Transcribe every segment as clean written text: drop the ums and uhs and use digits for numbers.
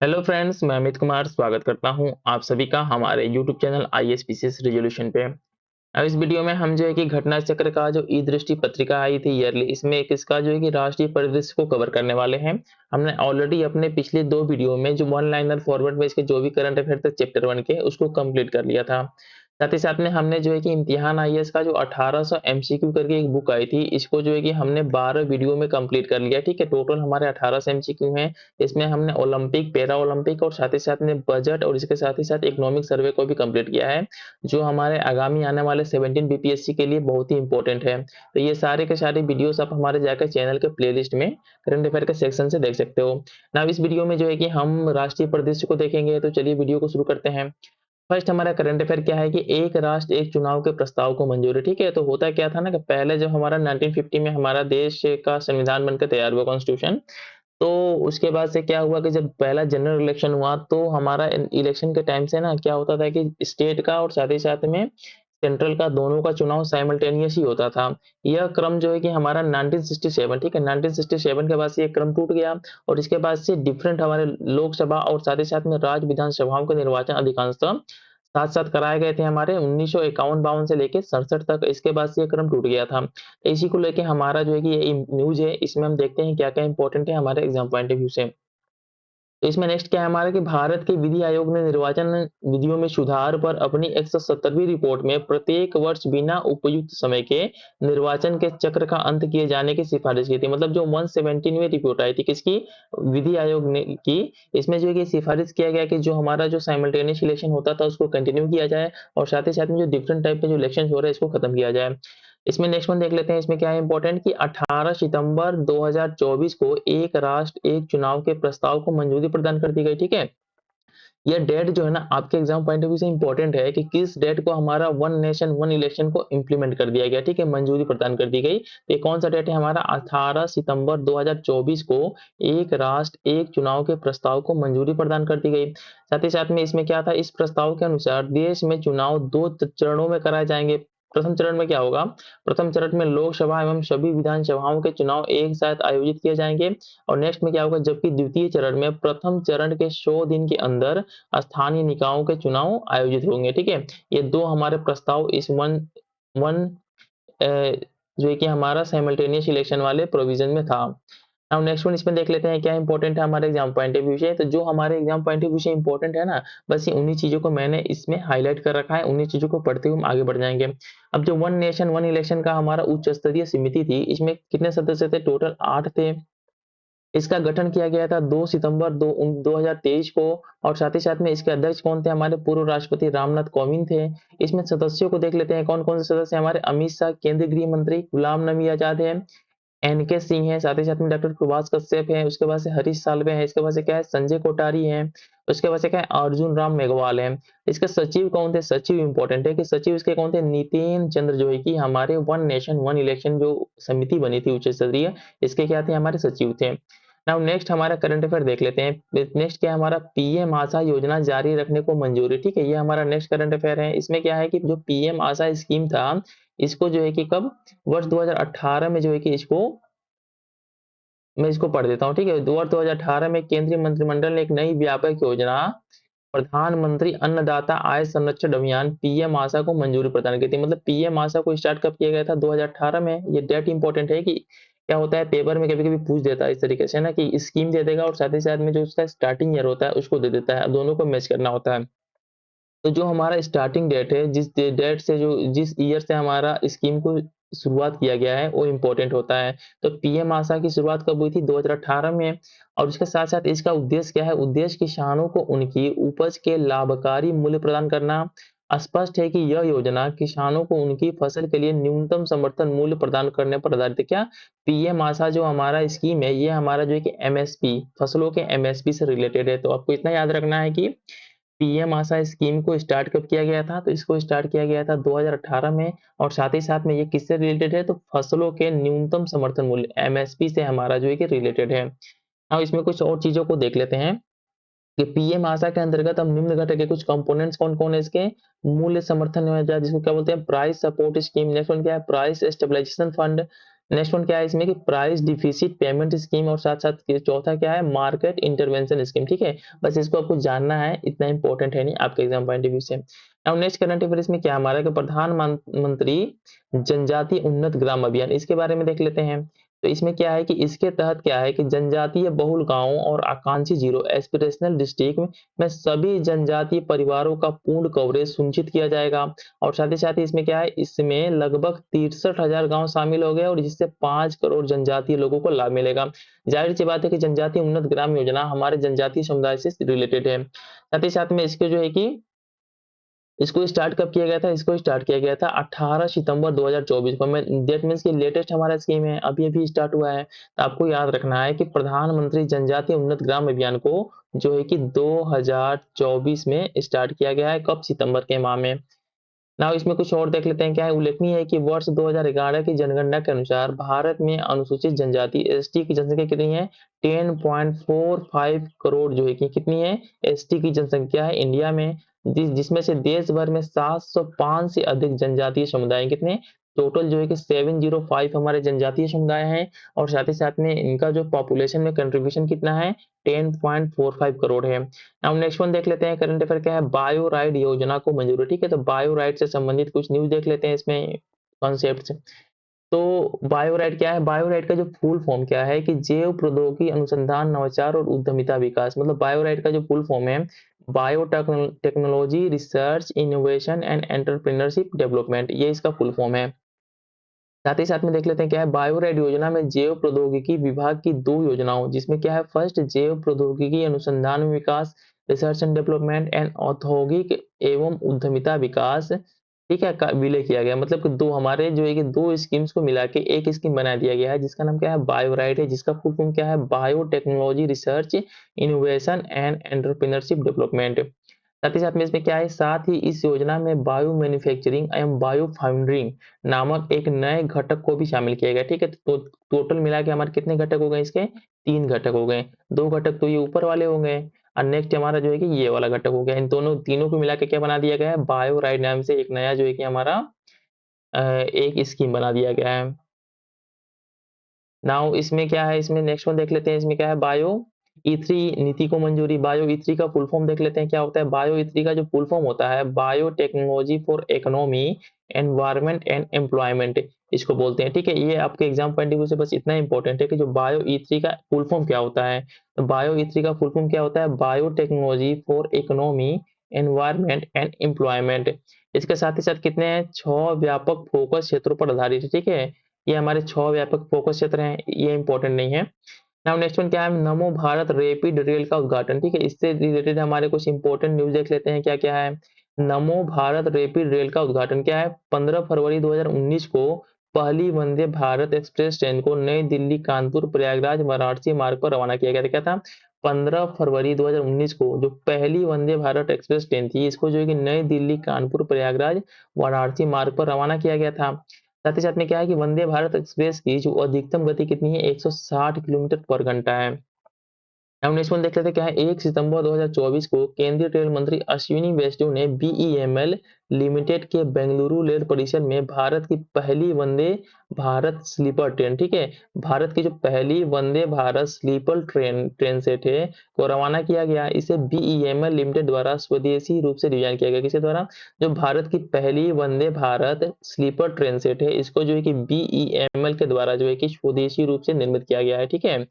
Hello friends, मैं अमित कुमार स्वागत करता हूं आप सभी का हमारे यूट्यूब चैनल आईएएस रेजोल्यूशन पे। अब इस वीडियो में हम जो है कि घटना चक्र का जो ई दृष्टि पत्रिका आई थी ईयरली, इसमें किसका जो है कि राष्ट्रीय परिदृश्य को कवर करने वाले हैं। हमने ऑलरेडी अपने पिछले दो वीडियो में जो वन लाइनर फॉरवर्ड पेज के जो भी करंट अफेयर थे चैप्टर 1 के, उसको कंप्लीट कर लिया था। साथ ही साथ में हमने जो है कि इम्तिहान आईएएस का जो 1800 एमसीक्यू करके एक बुक आई थी, इसको जो है कि हमने 12 वीडियो में कंप्लीट कर लिया। ठीक है, टोटल हमारे 1800 एमसीक्यू हैं। इसमें हमने ओलंपिक, पैरा ओलंपिक और साथ ही साथ में बजट और इसके साथ ही साथ इकोनॉमिक सर्वे को भी कंप्लीट किया है, जो हमारे आगामी आने वाले 17 बीपीएससी के लिए बहुत ही इंपॉर्टेंट है। तो ये सारे के सारे वीडियोस आप हमारे जाकर चैनल के प्लेलिस्ट में करंट अफेयर के सेक्शन से देख सकते हो ना। इस वीडियो में जो है कि हम राष्ट्रीय परिदृश्य को देखेंगे, तो चलिए वीडियो को शुरू करते हैं। फर्स्ट हमारा करंट अफेयर क्या है कि एक राष्ट्र एक चुनाव के प्रस्ताव को मंजूरी। ठीक है, तो होता क्या था ना कि पहले जब हमारा 1950 में हमारा देश का संविधान बनकर तैयार हुआ, कॉन्स्टिट्यूशन, तो उसके बाद से क्या हुआ कि जब पहला जनरल इलेक्शन हुआ, तो हमारा इलेक्शन के टाइम से ना क्या होता था कि स्टेट का और साथ ही साथ में सेंट्रल का दोनों का चुनाव साइमल्टेनियस ही होता था। यह क्रम जो है कि हमारा 1967, ठीक है, 1967 के बाद से ये क्रम टूट गया और इसके बाद से डिफरेंट हमारे लोकसभा और साथ ही साथ में राज्य विधानसभाओं के निर्वाचन अधिकांशतः साथ साथ कराए गए थे हमारे 1951-52 से लेके 67 तक। इसके बाद से ये क्रम टूट गया था। तो इसी को लेके हमारा जो है कि ये न्यूज है, इसमें हम देखते हैं क्या क्या इंपॉर्टेंट है हमारे एग्जाम पॉइंट ऑफ व्यू से। तो इसमें नेक्स्ट क्या है हमारा कि भारत के विधि आयोग ने निर्वाचन विधियों में सुधार पर अपनी 170वीं रिपोर्ट में प्रत्येक वर्ष बिना उपयुक्त समय के निर्वाचन के चक्र का अंत किए जाने की सिफारिश की थी। मतलब जो 117वीं रिपोर्ट आई थी किसकी, विधि आयोग ने की, इसमें जो है कि सिफारिश किया गया कि जो हमारा जो साइमल्टेनियस इलेक्शन होता था उसको कंटिन्यू किया जाए और साथ ही साथ में जो डिफरेंट टाइप के जो इलेक्शन हो रहे हैं इसको खत्म किया जाए। इसमें नेक्स्ट वन देख लेते हैं, इसमें क्या है इंपॉर्टेंट कि 18 सितंबर 2024 को एक राष्ट्र एक चुनाव के प्रस्ताव को मंजूरी प्रदान कर दी गई। ठीक है, यह डेट जो है ना आपके एग्जाम पॉइंट ऑफ व्यू से इंपॉर्टेंट है कि किस डेट को हमारा वन नेशन वन इलेक्शन को इंप्लीमेंट कर दिया गया। ठीक है, मंजूरी प्रदान कर दी गई। तो ये कौन सा डेट है हमारा, 18 सितंबर 2024 को एक राष्ट्र एक चुनाव के प्रस्ताव को मंजूरी प्रदान कर दी गई। साथ ही साथ में इसमें क्या था, इस प्रस्ताव के अनुसार देश में चुनाव दो चरणों में कराए जाएंगे। प्रथम चरण में क्या होगा, प्रथम चरण में लोकसभा एवं सभी विधानसभाओं के चुनाव एक साथ आयोजित किए जाएंगे और नेक्स्ट में क्या होगा, जबकि द्वितीय चरण में प्रथम चरण के 100 दिन के अंदर स्थानीय निकायों के चुनाव आयोजित होंगे। ठीक है, ये दो हमारे प्रस्ताव इस वन वन जो है कि हमारा साइमल्टेनियस इलेक्शन वाले प्रोविजन में था। अब नेक्स्ट वन इसमें देख लेते हैं क्या इंपॉर्टेंट है हमारे एग्जाम पॉइंट ऑफ व्यू से। तो जो हमारे एग्जाम पॉइंट ऑफ व्यू से इंपॉर्टेंट है ना, बस ये उन्हीं चीजों को मैंने इसमें हाईलाइट कर रखा है, उन्हीं चीजों को पढ़ते हुए हम आगे बढ़ जाएंगे। अब जो वन नेशन वन इलेक्शन का हमारा उच्च स्तरीय समिति थी, इसमें कितने सदस्य थे, टोटल 8 थे। इसका गठन किया गया था 2 सितंबर 2023 को और साथ ही साथ में इसके अध्यक्ष कौन थे, हमारे पूर्व राष्ट्रपति रामनाथ कोविंद थे। इसमें सदस्यों को देख लेते हैं कौन कौन से सदस्य हमारे, अमित शाह केंद्रीय गृह मंत्री, गुलाम नबी आजाद है, एनके सिंह है, साथ ही साथ में डॉक्टर प्रभाष कश्यप है, उसके बाद से हरीश साल्वे है, इसके बाद से क्या है संजय कोठारी है, उसके बाद से क्या है अर्जुन राम मेघवाल है। इसके सचिव कौन थे, सचिव इंपॉर्टेंट है कि सचिव इसके कौन थे, नितिन चंद्र जो है कि हमारे वन नेशन वन इलेक्शन जो समिति बनी थी उच्च स्तरीय, इसके क्या थे, हमारे सचिव थे। नाउ नेक्स्ट हमारा करंट अफेयर देख लेते हैं। नेक्स्ट क्या है हमारा, पीएम आशा योजना जारी रखने को मंजूरी। ठीक है, ये हमारा नेक्स्ट करंट अफेयर है। इसमें क्या है कि जो पीएम आशा स्कीम था, इसको जो है कि कब, वर्ष 2018 में जो है कि इसको मैं इसको पढ़ देता हूँ। ठीक है, वर्ष 2018 में केंद्रीय मंत्रिमंडल ने एक नई व्यापक योजना प्रधानमंत्री अन्नदाता आय संरक्षण अभियान पीएम आशा को मंजूरी प्रदान की थी। मतलब पीएम आशा को स्टार्ट कब किया गया था, 2018 में। ये डेट इंपॉर्टेंट है कि क्या होता है, पेपर में कभी कभी पूछ देता है इस तरीके से ना कि स्कीम दे देगा और साथ ही साथ में जो उसका स्टार्टिंग ईयर होता है उसको दे देता है, दोनों को मैच करना होता है। तो जो हमारा स्टार्टिंग डेट है, जिस डेट से जो जिस ईयर से हमारा स्कीम को शुरुआत किया गया है वो इम्पोर्टेंट होता है। तो पीएम आशा की शुरुआत कब हुई थी, 2018 में। और उसके साथ साथ इसका उद्देश्य क्या है, उद्देश्य किसानों को उनकी उपज के लाभकारी मूल्य प्रदान करना। स्पष्ट है कि यह योजना किसानों को उनकी फसल के लिए न्यूनतम समर्थन मूल्य प्रदान करने पर आधारित है। क्या, पीएम आशा जो हमारा स्कीम है ये हमारा जो है कि एमएसपी, फसलों के एमएसपी से रिलेटेड है। तो आपको इतना याद रखना है कि पीएम आशा स्कीम को स्टार्ट कब किया गया था, तो इसको स्टार्ट किया गया था 2018 में और साथ ही साथ में ये किससे रिलेटेड है, तो फसलों के न्यूनतम समर्थन मूल्य एमएसपी से हमारा जो है कि रिलेटेड है। अब इसमें कुछ और चीजों को देख लेते हैं कि पीएम आशा के अंतर्गत हम निम्न घटक के कुछ कंपोनेंट्स कौन कौन है इसके, मूल्य समर्थन योजना जिसको क्या बोलते हैं price support scheme. Next one क्या है, price stabilisation fund, next one क्या है इसमें कि प्राइस डिफिसिट पेमेंट स्कीम, और साथ साथ चौथा क्या है मार्केट इंटरवेंशन स्कीम। ठीक है, बस इसको आपको जानना है, इतना इंपॉर्टेंट है नहीं आपके एग्जाम पॉइंट ऑफ व्यू से। अब नेक्स्ट करंट अफेयर इसमें क्या हमारा कि प्रधानमंत्री जनजातीय उन्नत ग्राम अभियान, इसके बारे में देख लेते हैं। तो इसमें क्या है कि इसके तहत क्या है कि जनजातीय बहुल गांवों और आकांक्षी जीरो एस्पिरेशनल डिस्ट्रिक्ट में सभी जनजातीय परिवारों का पूर्ण कवरेज सुनिश्चित किया जाएगा। और साथ ही इसमें क्या है, इसमें लगभग 63,000 गांव शामिल हो गए और जिससे 5 करोड़ जनजातीय लोगों को लाभ मिलेगा। जाहिर सी बात है कि जनजातीय उन्नत ग्राम योजना हमारे जनजातीय समुदाय से रिलेटेड है। साथ में इसके जो है कि इसको स्टार्ट कब किया गया था, इसको स्टार्ट किया गया था 18 सितंबर 2024 को। मैं दैट मीन्स कि लेटेस्ट हमारा स्कीम है, अभी अभी स्टार्ट हुआ है। तो आपको याद रखना है कि प्रधानमंत्री जनजातीय उन्नत ग्राम अभियान को जो है कि 2024 में स्टार्ट किया गया है। कब? सितंबर के माह में। नाउ इसमें कुछ और देख लेते हैं क्या है। उल्लेखनीय है कि वर्ष 2011 की जनगणना के अनुसार भारत में अनुसूचित जनजाति एसटी की जनसंख्या कितनी है? 10.45 करोड़ जो है कि कितनी है एसटी की जनसंख्या है इंडिया में, जिसमें से देश भर में 705 से अधिक जनजातीय समुदाय कितने टोटल जो है कि 705 हमारे जनजातीय समुदाय हैं। और साथ में इनका जो पॉपुलेशन में कंट्रीब्यूशन कितना है 10.45 करोड़ है। अब नेक्स्ट वन देख लेते हैं करंट अफेयर क्या है। बायो राइड योजना को मंजूरी। ठीक है, तो बायो राइड से संबंधित कुछ न्यूज देख लेते हैं इसमें कॉन्सेप्ट। तो बायो राइड क्या है, बायो राइड का जो फुल फॉर्म क्या है कि जैव प्रौद्योगिकी अनुसंधान नवाचार और उद्यमिता विकास। मतलब बायो राइड का जो फुल फॉर्म है bio technology research innovation and entrepreneurship development, ये इसका फुल फॉर्म है। साथ में देख लेते हैं क्या है बायोरेड योजना में जैव प्रौद्योगिकी विभाग की दो योजनाओं, जिसमें क्या है फर्स्ट जैव प्रौद्योगिकी अनुसंधान में विकास रिसर्च एंड डेवलपमेंट एंड औद्योगिक एवं उद्यमिता विकास, ठीक है, का विलय किया गया। मतलब कि दो हमारे जो है कि दो स्कीम्स को मिला के एक स्कीम बना दिया गया है जिसका नाम क्या है बायोराइड है, जिसका फुल फॉर्म क्या है bio technology research innovation and entrepreneurship development. साथ में इसमें क्या है, साथ ही इस योजना में बायो मैन्युफैक्चरिंग एवं बायो फाउंड्रिंग नामक एक नए घटक को भी शामिल किया गया। ठीक है, तो टोटल मिला के हमारे कितने घटक हो गए इसके? 3 घटक हो गए। 2 घटक तो ये ऊपर वाले हो गए और नेक्स्ट हमारा जो है कि ये वाला घटक हो गया। इन दोनों तीनों को मिला के क्या बना दिया गया है बायो राइड नाम से एक नया जो है कि हमारा एक स्कीम बना दिया गया है। नाउ इसमें क्या है, इसमें नेक्स्ट वन देख लेते हैं। इसमें क्या है बायो ई3 नीति को मंजूरी। बायो ई3 का फुल फॉर्म देख लेते हैं क्या होता है। बायो ई3 का जो फुल फॉर्म होता है bio technology for economy environment and employment, इसको बोलते हैं। ठीक है, ये आपके एग्जाम पॉइंट ऑफ व्यू से बस इतना इंपॉर्टेंट है कि जो बायो ई3 का फुल फॉर्म क्या होता है। तो बायो ई3 का फुल फॉर्म क्या होता है bio technology for economy environment and employment. इसके साथ ही साथ कितने हैं 6 व्यापक फोकस क्षेत्रों पर आधारित है। ठीक है, ये हमारे 6 व्यापक फोकस क्षेत्र हैं, ये इंपॉर्टेंट नहीं है। नाउ नेक्स्ट वन क्या है नमो भारत रैपिड रेल का उद्घाटन। ठीक है, इससे रिलेटेड हमारे कुछ इंपॉर्टेंट न्यूज देख लेते हैं क्या क्या है। नमो भारत रैपिड रेल का उद्घाटन क्या है 15 फरवरी 2019 को पहली वंदे भारत एक्सप्रेस ट्रेन को नई दिल्ली कानपुर प्रयागराज वाराणसी मार्ग पर रवाना किया गया था। क्या था 15 फरवरी 2019 को जो पहली वंदे भारत एक्सप्रेस ट्रेन थी इसको जो है कि नई दिल्ली कानपुर प्रयागराज वाराणसी मार्ग पर रवाना किया गया था। साथ में क्या है कि वंदे भारत एक्सप्रेस की जो अधिकतम गति कितनी है 160 किलोमीटर पर घंटा है। अब नेक्स्ट वन देख लेते हैं क्या है 1 सितंबर 2024 को केंद्रीय रेल मंत्री अश्विनी वैष्णव ने बीईएमएल लिमिटेड के बेंगलुरु रेल परिसर में भारत की पहली वंदे भारत स्लीपर ट्रेन, ठीक है, भारत की जो पहली Vande Bharat sleeper train set है को रवाना किया गया। इसे बीईएमएल लिमिटेड द्वारा स्वदेशी रूप से डिजाइन किया गया। किसके द्वारा? जो भारत की पहली Vande Bharat sleeper train set है इसको जो है कि बीईएमएल के द्वारा जो है कि स्वदेशी रूप से निर्मित किया गया है। ठीक है,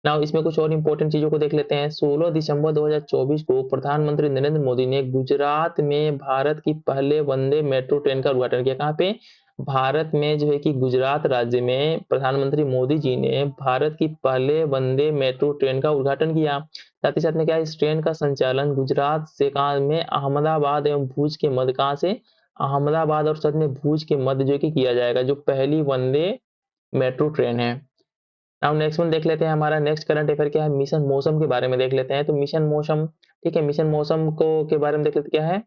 नाउ इसमें कुछ और इंपॉर्टेंट चीजों को देख लेते हैं। 16 दिसंबर 2024 को प्रधानमंत्री नरेंद्र मोदी ने गुजरात में भारत की पहले वंदे मेट्रो ट्रेन का उद्घाटन किया। कहाँ पे? भारत में जो है कि गुजरात राज्य में प्रधानमंत्री मोदी जी ने भारत की पहले वंदे मेट्रो ट्रेन का उद्घाटन किया। साथ में क्या है, इस ट्रेन का संचालन गुजरात से कहाँ में अहमदाबाद एवं भूज के मध्य, कहाँ से? अहमदाबाद और साथ में भूज के मध्य जो है कि किया जाएगा, जो पहली वंदे मेट्रो ट्रेन है। अब नेक्स्ट वन देख लेते हैं। हमारा नेक्स्ट करंट अफेयर क्या है मिशन मौसम के बारे में देख लेते हैं। तो मिशन मौसम, ठीक है, मिशन मौसम को के बारे में देख लेते क्या है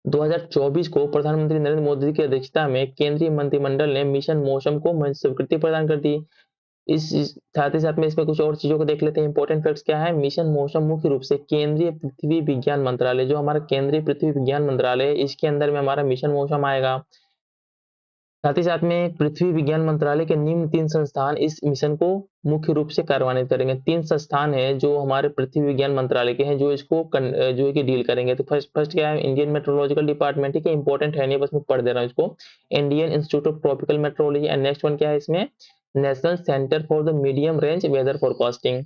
2024 को प्रधानमंत्री नरेंद्र मोदी की अध्यक्षता में केंद्रीय मंत्रिमंडल ने मिशन मौसम को स्वीकृति प्रदान कर दी। साथ में इसमें कुछ और चीजों को देख लेते हैं। इंपॉर्टेंट फैक्ट्स क्या है मिशन मौसम मुख्य रूप से केंद्रीय पृथ्वी विज्ञान मंत्रालय, जो हमारा केंद्रीय पृथ्वी विज्ञान मंत्रालय है इसके अंदर में हमारा मिशन मौसम आएगा। साथ ही साथ में पृथ्वी विज्ञान मंत्रालय के निम्न 3 संस्थान इस मिशन को मुख्य रूप से कार्यान्वित करेंगे। 3 संस्थान हैं जो हमारे पृथ्वी विज्ञान मंत्रालय के हैं जो इसको जो है कि डील करेंगे। तो फर्स्ट फर्स्ट क्या है, इंडियन मेट्रोलॉजिकल डिपार्टमेंट, ठीक है, इंपॉर्टेंट है नहीं, बस मैं पढ़ दे रहा हूँ इसको। Indian Institute of Tropical Meteorology and next one क्या है इसमें, National Centre for the Medium Range Weather Forecasting.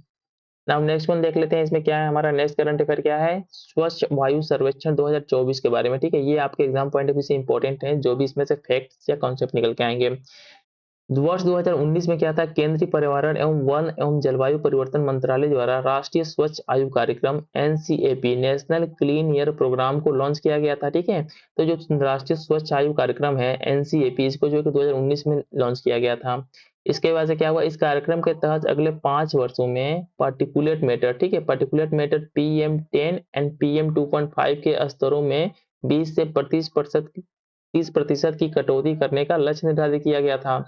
Now next one देख लेते हैं, इसमें क्या है हमारा नेक्स्ट करंट अफेयर क्या है, स्वच्छ वायु सर्वेक्षण 2024 के बारे में, ठीक है। ये आपके एग्जाम पॉइंट ऑफ व्यू से इंपॉर्टेंट है, जो भी इसमें से फैक्ट्स या कॉन्सेप्ट निकल के आएंगे। वर्ष 2019 में क्या था, केंद्रीय पर्यावरण एवं वन एवं जलवायु परिवर्तन मंत्रालय द्वारा राष्ट्रीय स्वच्छ आयु कार्यक्रम NCAP National Clean Air Programme को लॉन्च किया गया था, ठीक है। तो जो राष्ट्रीय स्वच्छ आयु कार्यक्रम है एनसीएपी, इसको जो है कि 2019 में लॉन्च किया गया था। इसके वजह से क्या हुआ, इस कार्यक्रम के तहत अगले 5 वर्षों में पार्टिकुलेट मैटर, ठीक है, particulate matter PM10 and PM2.5 के स्तरों में 20 से 30% की कटौती करने का लक्ष्य निर्धारित किया गया था।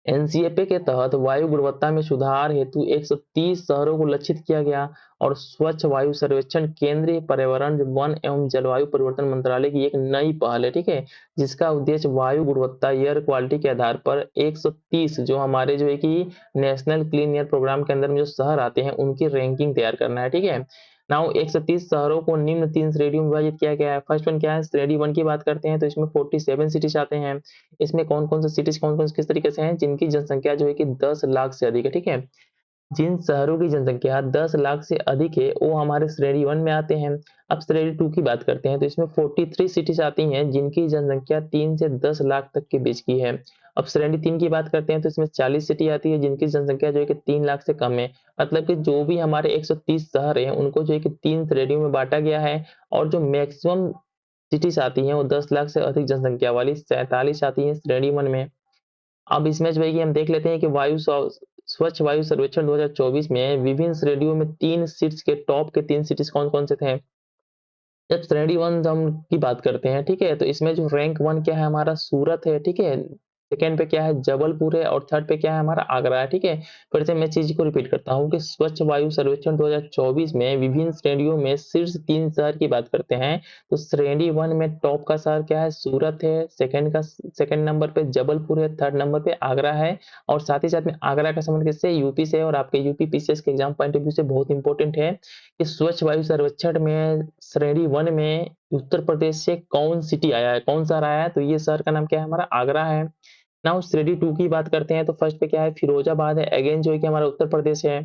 एनसीएपी के तहत वायु गुणवत्ता में सुधार हेतु 130 शहरों को लक्षित किया गया और स्वच्छ वायु सर्वेक्षण केंद्रीय पर्यावरण वन एवं जलवायु परिवर्तन मंत्रालय की एक नई पहल है, ठीक है, जिसका उद्देश्य वायु गुणवत्ता एयर क्वालिटी के आधार पर 130 जो हमारे जो है कि नेशनल क्लीन एयर प्रोग्राम के अंदर में जो शहर आते हैं उनकी रैंकिंग तैयार करना है, ठीक है। नाउ 130 शहरों को निम्न 3 श्रेणियों में विभाजित किया गया है। फर्स्ट वन क्या है, श्रेणी 1 की बात करते हैं तो इसमें 47 सिटीज आते हैं। इसमें कौन-कौन से सिटीज कौन-कौन से किस तरीके से हैं, जिनकी जनसंख्या जो है कि 10 लाख से अधिक है, ठीक है। जिन शहरों की जनसंख्या 10 लाख से अधिक है वो हमारे श्रेणी 1 में आते हैं। अब श्रेणी 2 की बात करते हैं तो इसमें 43 सिटीज आती हैं जिनकी जनसंख्या 3 से 10 लाख तक के बीच की है। अब श्रेणी 3 की बात करते हैं तो इसमें 40 सिटी आती है जिनकी जनसंख्या जो है कि 3 लाख से कम है। मतलब कि जो भी हमारे 130 शहर हैं उनको जो है कि 3 श्रेणियों में बांटा गया है और जो मैक्सिमम सिटीज आती हैं वो 10 लाख से अधिक जनसंख्या वाली 47 आती हैं श्रेणी 1 में। अब इसमें जो है कि हम देख लेते हैं कि स्वच्छ वायु सर्वेक्षण 2024 में विभिन्न श्रेणियों में 3 सीट्स के टॉप के 3 सिटीज कौन-कौन से थे? जब श्रेणी 1 हम की बात करते हैं, ठीक है, तो इसमें जो रैंक 1 क्या है हमारा सूरत है, ठीक है। सेकंड पे क्या है जबलपुर है और थर्ड पे क्या है हमारा आगरा है, ठीक है। फिर से मैं चीज को रिपीट करता हूँ कि स्वच्छ वायु सर्वेक्षण 2024 में विभिन्न श्रेणियों में शीर्ष 3 शहर की बात करते हैं तो श्रेणी 1 में टॉप का शहर क्या है, सूरत है, सेकंड नंबर पे जबलपुर है, थर्ड नंबर पे आगरा है। और साथ ही साथ में आगरा का संबंध किससे, यूपी से, और आपके यूपी पीसीएस के एग्जाम पॉइंट ऑफ व्यू से बहुत इंपॉर्टेंट है कि स्वच्छ वायु सर्वेक्षण में श्रेणी 1 में उत्तर प्रदेश से कौन सिटी आया है, कौन शहर आया है, तो ये शहर का नाम क्या है हमारा आगरा है। नाउ श्रेणी 2 की बात करते हैं तो फर्स्ट पे क्या है फिरोजाबाद है, अगेन जो है कि हमारा उत्तर प्रदेश है।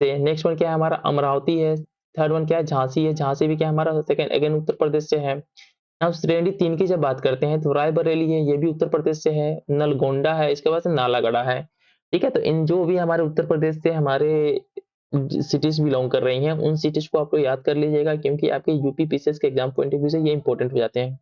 नेक्स्ट वन क्या है हमारा अमरावती है। थर्ड वन क्या है झांसी है, झांसी भी क्या है हमारा सेकंड अगेन उत्तर प्रदेश से है। नाउ श्रेणी 3 की जब बात करते हैं तो रायबरेली है, ये भी उत्तर प्रदेश से है। नलगोंडा है, इसके बाद से नालागढ़ है, ठीक है। तो इन जो भी हमारे उत्तर प्रदेश से हमारे सिटीज बिलोंग कर रही हैं उन सिटीज को आप लोग याद कर लीजिएगा क्योंकि आपके यूपी पीसीएस के एग्जाम पॉइंट ऑफ व्यू से ये इंपॉर्टेंट हो जाते हैं।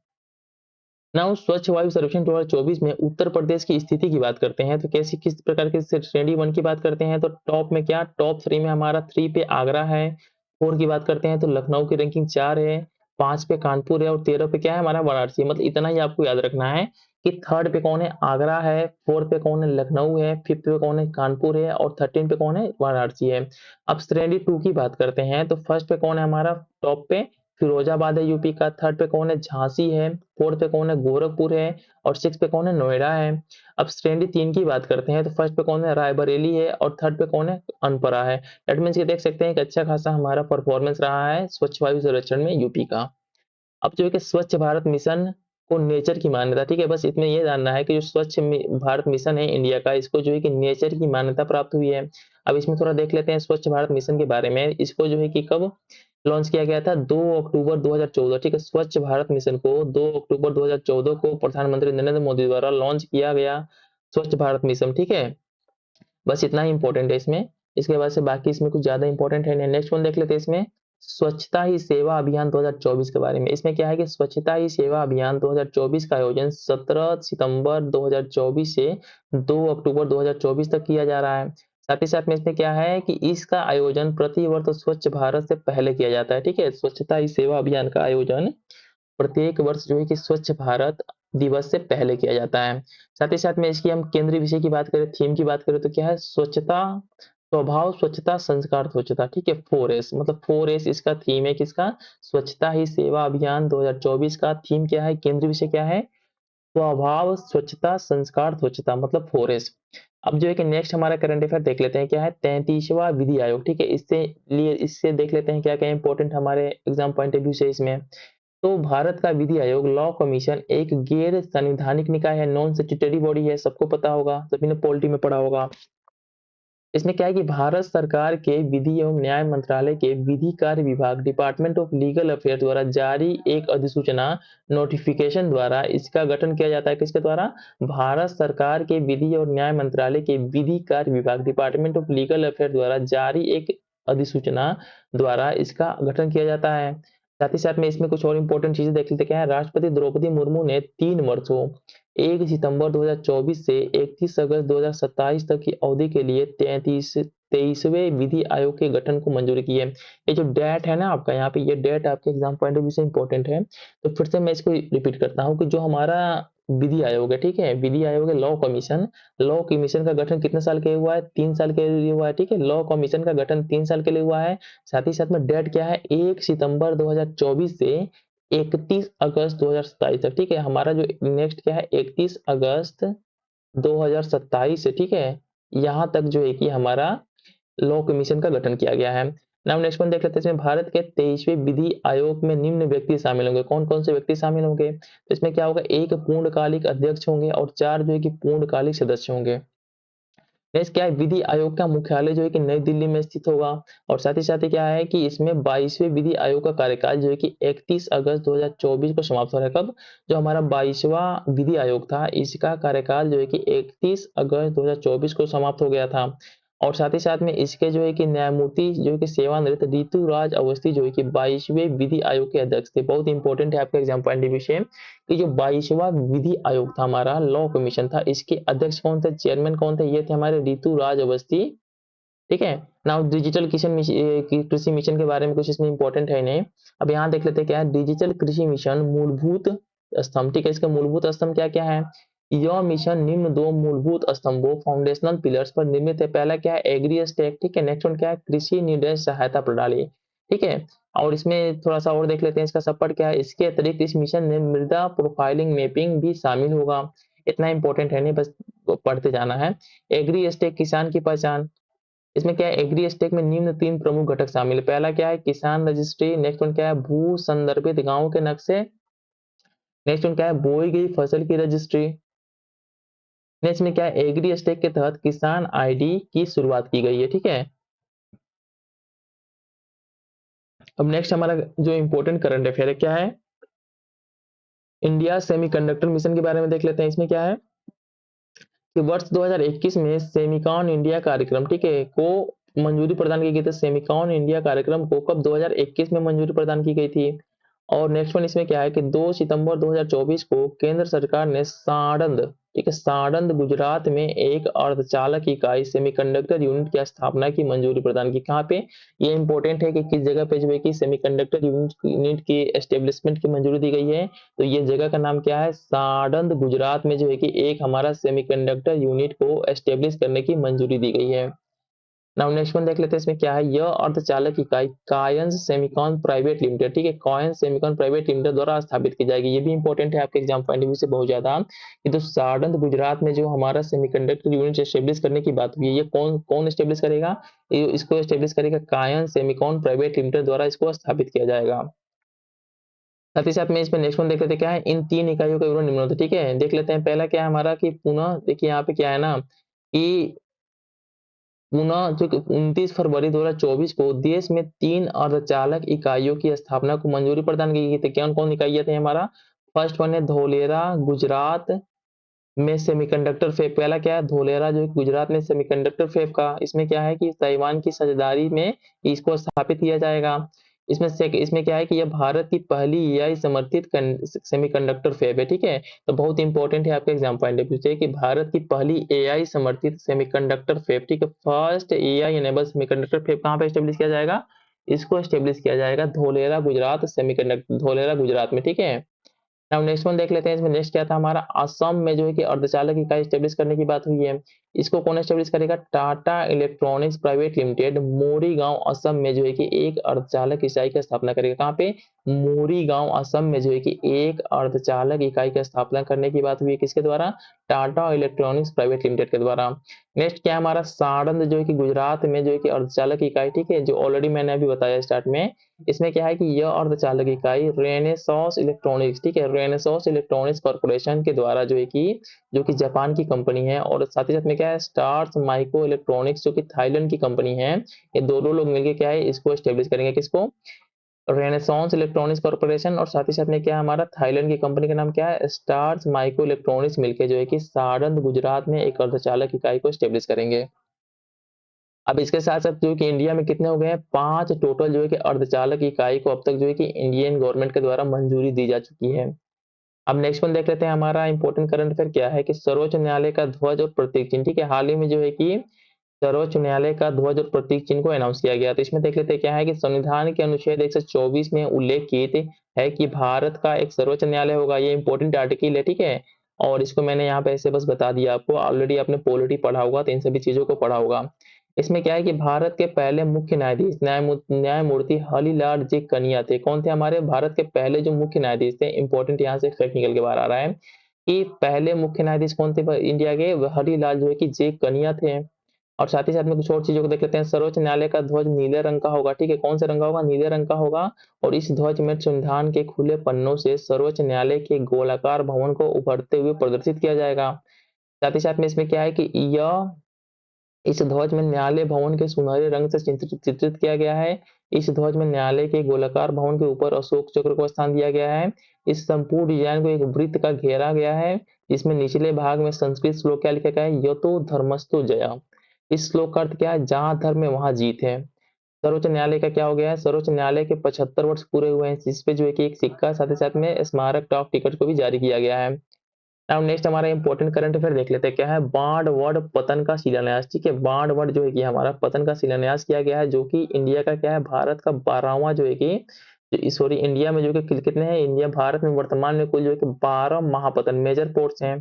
नाउ स्वच्छ वायु सर्वेक्षण 2024 में उत्तर प्रदेश की स्थिति की बात करते हैं तो कैसी किस प्रकार की श्रेणी 1 की बात करते हैं तो टॉप में क्या, टॉप 3 में हमारा 3 पे आगरा है। 4 की बात करते हैं तो लखनऊ की रैंकिंग 4 है। 5 पे कानपुर है और 13 पे क्या है हमारा वाराणसी। मतलब इतना ही आपको याद रखना है कि थर्ड पे कौन है, आगरा है, फोर्थ पे कौन है, लखनऊ है, फिफ्थ पे कौन है, कानपुर है और 13 पे कौन है, वाराणसी है। अब श्रेणी 2 की बात करते हैं तो फर्स्ट पे कौन है हमारा, टॉप पे फिरोजाबाद है यूपी का, थर्ड पे कौन है, झांसी है, फोर्थ पे कौन है, गोरखपुर है और सिक्स पे कौन है, नोएडा है। अब श्रेणी 3 की बात करते हैं तो फर्स्ट पे कौन है, रायबरेली है और थर्ड पे कौन है, अनपरा है। दैट मीन्स ये देख सकते हैं कि अच्छा खासा हमारा परफॉर्मेंस रहा है स्वच्छ वायु सर्वेक्षण में यूपी का। अब जो है कि स्वच्छ भारत मिशन को नेचर की मान्यता, ठीक है, बस इतना ये जानना है कि जो स्वच्छ भारत मिशन है इंडिया का, इसको जो है कि नेचर की मान्यता प्राप्त हुई है। अब इसमें थोड़ा देख लेते हैं स्वच्छ भारत मिशन के बारे में। इसको जो है कि कब लॉन्च किया गया था, 2 अक्टूबर 2014, ठीक है। स्वच्छ भारत मिशन को 2 अक्टूबर 2014 को प्रधानमंत्री नरेंद्र मोदी द्वारा लॉन्च किया गया स्वच्छ भारत मिशन, ठीक है। बस इतना ही इंपॉर्टेंट है इसमें। इसके बाद से बाकी इसमें कुछ ज्यादा इंपॉर्टेंट है नहीं। नेक्स्ट वन देख लेते हैं इसमें स्वच्छता ही सेवा अभियान 2024 के बारे में। इसमें क्या है कि स्वच्छता ही सेवा अभियान 2024 का आयोजन 17 सितंबर 2024 से 2 अक्टूबर 2024 तक किया जा रहा है। साथ ही साथ में इसमें क्या है कि इसका आयोजन प्रति वर्ष स्वच्छ भारत से पहले किया जाता है, ठीक है। स्वच्छता ही सेवा अभियान का आयोजन प्रत्येक वर्ष जो है कि स्वच्छ भारत दिवस से पहले किया जाता है। साथ ही साथ में इसकी हम केंद्रीय विषय की बात करें, थीम की बात करें तो क्या है, स्वच्छता स्वभाव स्वच्छता संस्कार स्वच्छता, ठीक है। 4S मतलब 4S इसका थीम है किसका, स्वच्छता ही सेवा अभियान 2024 का। थीम क्या है, केंद्रीय विषय क्या है, स्वभाव स्वच्छता संस्कार स्वच्छता मतलब फॉरेस्ट। अब जो है कि नेक्स्ट हमारा करंट अफेयर देख लेते हैं क्या है 33वां विधि आयोग, ठीक है। इससे देख लेते हैं क्या क्या इंपॉर्टेंट हमारे एग्जाम पॉइंट ऑफ व्यू से इसमें। तो भारत का विधि आयोग लॉ कमीशन एक गैर संवैधानिक निकाय है, नॉन स्टैट्यूटरी बॉडी है, सबको पता होगा, सभी ने पॉलिटी में पढ़ा होगा। इसमें क्या है कि भारत सरकार के विधि एवं न्याय मंत्रालय के विधि कार्य विभाग डिपार्टमेंट ऑफ लीगल अफेयर द्वारा जारी एक अधिसूचना नोटिफिकेशन द्वारा इसका गठन किया जाता है। किसके द्वारा? भारत सरकार के विधि और न्याय मंत्रालय के विधि कार्य विभाग डिपार्टमेंट ऑफ लीगल अफेयर द्वारा जारी एक अधिसूचना द्वारा इसका गठन किया जाता है। साथ ही साथ में इसमें कुछ और इंपॉर्टेंट चीजें देख लेते क्या है। राष्ट्रपति द्रौपदी मुर्मू ने 3 वर्षों 1 सितंबर 2024 से 31 अगस्त 2027 तक की अवधि के लिए 23वें विधि आयोग के गठन को मंजूरी की है। ये जो डेट है ना आपका, यहाँ पे ये डेट आपके एग्जाम पॉइंट ऑफ व्यू से इंपॉर्टेंट है। तो फिर से मैं इसको रिपीट करता हूँ कि जो हमारा विधि आयोग है, ठीक है, विधि आयोग है लॉ कमीशन का गठन कितने साल के लिए हुआ है? 3 साल के लिए हुआ है, ठीक है। लॉ कमीशन का गठन 3 साल के लिए हुआ है। साथ ही साथ में डेट क्या है? 1 सितंबर 2024 से 31 अगस्त 2027 तक, ठीक है। हमारा जो नेक्स्ट क्या है 31 अगस्त 2027 है, ठीक है। यहाँ तक जो है कि हमारा लॉ कमीशन का गठन किया गया है। नाउ नेक्स्ट वन देख लेते हैं। इसमें भारत के 23वें विधि आयोग में निम्न व्यक्ति शामिल होंगे। कौन कौन से व्यक्ति शामिल होंगे? तो इसमें क्या होगा? 1 पूर्णकालिक अध्यक्ष होंगे और 4 जो है कि पूर्णकालिक सदस्य होंगे। नेक्स्ट क्या है? विधि आयोग का मुख्यालय जो है कि नई दिल्ली में स्थित होगा। और साथ ही क्या है कि इसमें 22वें विधि आयोग का कार्यकाल जो है कि 31 अगस्त 2024 को समाप्त हो रहा है। कब? जो हमारा 22वां विधि आयोग था इसका कार्यकाल जो है कि 31 अगस्त 2024 को समाप्त हो गया था। और साथ में इसके जो है कि न्यायमूर्ति जो है कि सेवानिवृत्त ऋतुराज अवस्थी जो है कि 22वें विधि आयोग के अध्यक्ष थे। बहुत इंपॉर्टेंट है आपके एग्जाम पॉइंट ऑफ व्यू से कि जो 22वां विधि आयोग था हमारा लॉ कमीशन था, इसके अध्यक्ष कौन थे? चेयरमैन कौन थे? ये थे हमारे ऋतुराज अवस्थी, ठीक है। नाउ डिजिटल कृषि मिशन के बारे में कुछ इसमें इंपॉर्टेंट है नहीं। अब यहाँ देख लेते हैं क्या है डिजिटल कृषि मिशन मूलभूत स्तंभ, ठीक है। इसका मूलभूत स्तंभ क्या क्या है? यह मिशन निम्न 2 मूलभूत स्तंभों फाउंडेशनल पिलर्स पर निर्मित है। पहला क्या है? एग्री स्टेक, ठीक है। नेक्स्ट वन क्या है? कृषि निर्देश सहायता प्रणाली, ठीक है। और इसमें थोड़ा सा और देख लेते हैं इसका सपोर्ट क्या है। इसके अतिरिक्त इस मिशन में मृदा प्रोफाइलिंग मैपिंग भी शामिल होगा। इतना इंपॉर्टेंट है नहीं, बस पढ़ते जाना है। एग्री स्टेक किसान की पहचान। इसमें क्या है? एग्री स्टेक में निम्न 3 प्रमुख घटक शामिल है। पहला क्या है? किसान रजिस्ट्री। नेक्स्ट वन क्या है? भू संदर्भित गांव के नक्शे। नेक्स्ट वन क्या है? बोई गई फसल की रजिस्ट्री। नेक्स्ट में क्या है? एग्री स्टेक के तहत किसान आईडी की शुरुआत की गई है, ठीक है। अब नेक्स्ट हमारा जो इंपॉर्टेंट करंट अफेयर है क्या है? इंडिया सेमीकंडक्टर मिशन के बारे में देख लेते हैं। इसमें क्या है कि वर्ष 2021 में सेमिकॉन इंडिया कार्यक्रम, ठीक है, को मंजूरी प्रदान की गई थी। सेमिकॉन इंडिया कार्यक्रम को कब? 2021 में मंजूरी प्रदान की गई थी। और नेक्स्ट वन इसमें क्या है कि 2 सितंबर 2024 को केंद्र सरकार ने साणंद, ठीक है, साणंद गुजरात में एक अर्धचालक इकाई सेमीकंडक्टर यूनिट की स्थापना की मंजूरी प्रदान की। कहाँ पे? ये इंपॉर्टेंट है कि किस जगह पे जो है कि सेमीकंडक्टर यूनिट की एस्टेब्लिशमेंट की मंजूरी दी गई है। तो ये जगह का नाम क्या है? साणंद गुजरात में जो है कि एक हमारा सेमीकंडक्टर यूनिट को एस्टेब्लिश करने की मंजूरी दी गई है। नाउ नेक्स्ट वन देख लेते हैं। इसमें क्या है? यह अर्धचालक इकाई कायंस सेमिकॉन प्राइवेट लिमिटेड, ठीक है, कायंस सेमिकॉन प्राइवेट लिमिटेड द्वारा स्थापित की जाएगी। ये भी इंपॉर्टेंट है आपके एग्जाम पॉइंट ऑफ व्यू से बहुत ज्यादा कि तो साणंद गुजरात में जो हमारा सेमीकंडक्टर यूनिट एस्टेब्लिश करने की बात हुई है, ये कौन कौन एस्टेब्लिश करेगा? इसको एस्टेब्लिश करेगा कायंस सेमिकॉन प्राइवेट लिमिटेड द्वारा इसको स्थापित किया जाएगा। साथ ही साथ में इसमें नेक्स्ट वन देख लेते हैं क्या है? इन 3 इकाइयों का विवरण निम्न होता है, ठीक है। देख लेते हैं पहला क्या है हमारा कि पुनः, देखिए यहाँ पे क्या है ना कि पुनः जो 29 फरवरी 2024 को देश में 3 अर्धचालक इकाइयों की स्थापना को मंजूरी प्रदान की गई थी। कौन कौन इकाइयां थे हमारा? फर्स्ट वन है धोलेरा गुजरात में सेमीकंडक्टर फैब। पहला क्या है? धोलेरा जो गुजरात में सेमीकंडक्टर फैब का, इसमें क्या है कि ताइवान की साझेदारी में इसको स्थापित किया जाएगा। इसमें क्या है कि यह भारत की पहली एआई समर्थित सेमीकंडक्टर फैब है, ठीक है। तो बहुत इंपॉर्टेंट है आपके एग्जाम पॉइंट ऑफ व्यू से कि भारत की पहली एआई समर्थित सेमीकंडक्टर फैब, ठीक है, first AI enable semiconductor fab कहाँ पे स्टेब्लिश किया जाएगा? इसको स्टेब्लिश किया जाएगा धोलेरा गुजरात में, ठीक है। नाउ नेक्स्ट वन देख लेते हैं। इसमें नेक्स्ट क्या था हमारा, असम में जो है कि अर्धचालक इकाई स्टेब्लिश करने की बात हुई है। इसको कौन स्टेब्लिश करेगा, Tata electronics private limited Morigaon Assam में जो है कि एक अर्धचालक इकाई की स्थापना करेगा। कहाँ पे, मोरीगांव असम में जो है कि एक अर्धचालक इकाई की स्थापना करने की बात हुई है, किसके द्वारा, टाटा इलेक्ट्रॉनिक्स प्राइवेट लिमिटेड के द्वारा। नेक्स्ट क्या हमारा, साड़ंद जो है कि गुजरात में जो है कि अर्धचालक इकाई, ठीक है, जो ऑलरेडी मैंने अभी बताया स्टार्ट में। इसमें क्या है कि यह अर्धचालक इकाई रेनेसॉस इलेक्ट्रॉनिक्स, ठीक है, रेनेसॉस इलेक्ट्रॉनिक्स कॉर्पोरेशन के द्वारा जो है कि, जो कि जापान की कंपनी है, और साथ ही साथ में क्या है, स्टार्स माइक्रो इलेक्ट्रॉनिक्स जो कि थाईलैंड की कंपनी है, ये दोनों लोग मिलकर क्या है, इसको स्टेब्लिश करेंगे, किसको, रेनेसॉन्स इलेक्ट्रॉनिक्स कॉर्पोरेशन, और साथ ही साथ में क्या है हमारा, थाईलैंड की कंपनी का नाम क्या है, स्टार्स माइक्रो इलेक्ट्रॉनिक्स, मिलकर जो है कि साड़ंद गुजरात में एक अर्धचालक इकाई को स्टेब्लिश करेंगे। अब इसके साथ साथ जो कि इंडिया में कितने हो गए हैं, 5 टोटल जो है कि अर्धचालक इकाई को अब तक जो है कि इंडियन गवर्नमेंट के द्वारा मंजूरी दी जा चुकी है। अब नेक्स्ट वन देख लेते हैं, हमारा इंपॉर्टेंट करंट अफेयर क्या है कि सर्वोच्च न्यायालय का ध्वज और प्रतीक चिन्ह, ठीक है, हाल ही में जो है कि सर्वोच्च न्यायालय का ध्वज और प्रतीक चिन्ह को अनाउंस किया गया। तो इसमें देख लेते हैं क्या है कि संविधान के अनुच्छेद 124 में उल्लेखित है कि भारत का एक सर्वोच्च न्यायालय होगा। ये इंपॉर्टेंट आर्टिकल है, ठीक है, और इसको मैंने यहाँ पे ऐसे बस बता दिया आपको, ऑलरेडी आपने पॉलिटी पढ़ा होगा तो इन सभी चीजों को पढ़ा होगा। इसमें क्या है कि भारत के पहले मुख्य न्यायाधीश न्यायमूर्ति हरिलाल जी कनिया थे। कौन थे हमारे भारत के पहले जो मुख्य न्यायाधीश थे, इंपॉर्टेंट यहाँ से फैक्ट निकल के बाहर आ रहा है कि पहले मुख्य न्यायाधीश कौन थे इंडिया के, हरिलाल जो है कि जे कनिया थे। और साथ ही साथ में कुछ और चीजों को देख लेते हैं। सर्वोच्च न्यायालय का ध्वज नीले रंग का होगा, ठीक है, कौन सा रंग का होगा, नीले रंग का होगा। और इस ध्वज में संविधान के खुले पन्नों से सर्वोच्च न्यायालय के गोलाकार भवन को उभरते हुए प्रदर्शित किया जाएगा। साथ ही साथ में इसमें क्या है कि यह, इस ध्वज में न्यायालय भवन के सुनहरे रंग से चित्रित किया गया है। इस ध्वज में न्यायालय के गोलाकार भवन के ऊपर अशोक चक्र को स्थान दिया गया है। इस संपूर्ण डिजाइन को एक वृत्त का घेरा गया है, जिसमें निचले भाग में संस्कृत श्लोक क्या लिखा गया है, यतो धर्मस्तु जया। इस श्लोक का अर्थ क्या है, जहां धर्म है वहां जीत है। सर्वोच्च न्यायालय का क्या हो गया है, सर्वोच्च न्यायालय के 75 वर्ष पूरे हुए हैं, जिसपे जो है कि एक सिक्का, साथ ही साथ में स्मारक डाक टिकट को भी जारी किया गया है। अब नेक्स्ट हमारा इंपॉर्टेंट करंट अफेयर देख लेते हैं, क्या है, बाणवड़ पतन का शिलान्यास, ठीक है, बाणवड़ जो है कि हमारा पतन का शिलान्यास किया गया है, जो कि इंडिया का क्या है, भारत का 12वां जो है कि, सॉरी, इंडिया में जो कि कितने हैं, इंडिया भारत में वर्तमान में कुल जो है कि 12 महापतन मेजर पोर्ट्स हैं,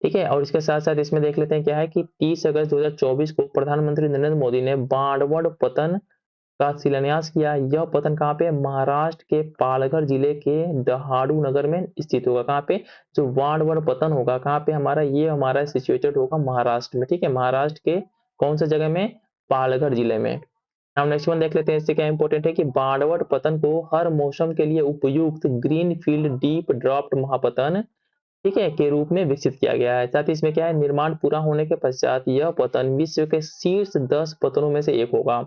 ठीक है। और इसके साथ साथ इसमें देख लेते हैं क्या है कि 30 अगस्त 2024 को प्रधानमंत्री नरेंद्र मोदी ने बाणवड़ पतन का शिलान्यास किया। यह पतन कहाँ पे, महाराष्ट्र के पालघर जिले के दहाड़ू नगर में स्थित होगा। कहाँ पे, जो बाणवड़ पतन होगा कहाँ पे हमारा, ये हमारा सिचुएटेड होगा महाराष्ट्र में, ठीक है, महाराष्ट्र के कौन सा जगह में, पालघर जिले में। अब नेक्स्ट वन देख लेते हैं, इससे क्या इंपॉर्टेंट है कि बाणवड़ पतन को हर मौसम के लिए उपयुक्त ग्रीन फील्ड डीप ड्राफ्ट महापतन, ठीक है, के रूप में विकसित किया गया है। साथ ही इसमें क्या है, निर्माण पूरा होने के पश्चात यह पतन विश्व के शीर्ष 10 पतनों में से एक होगा।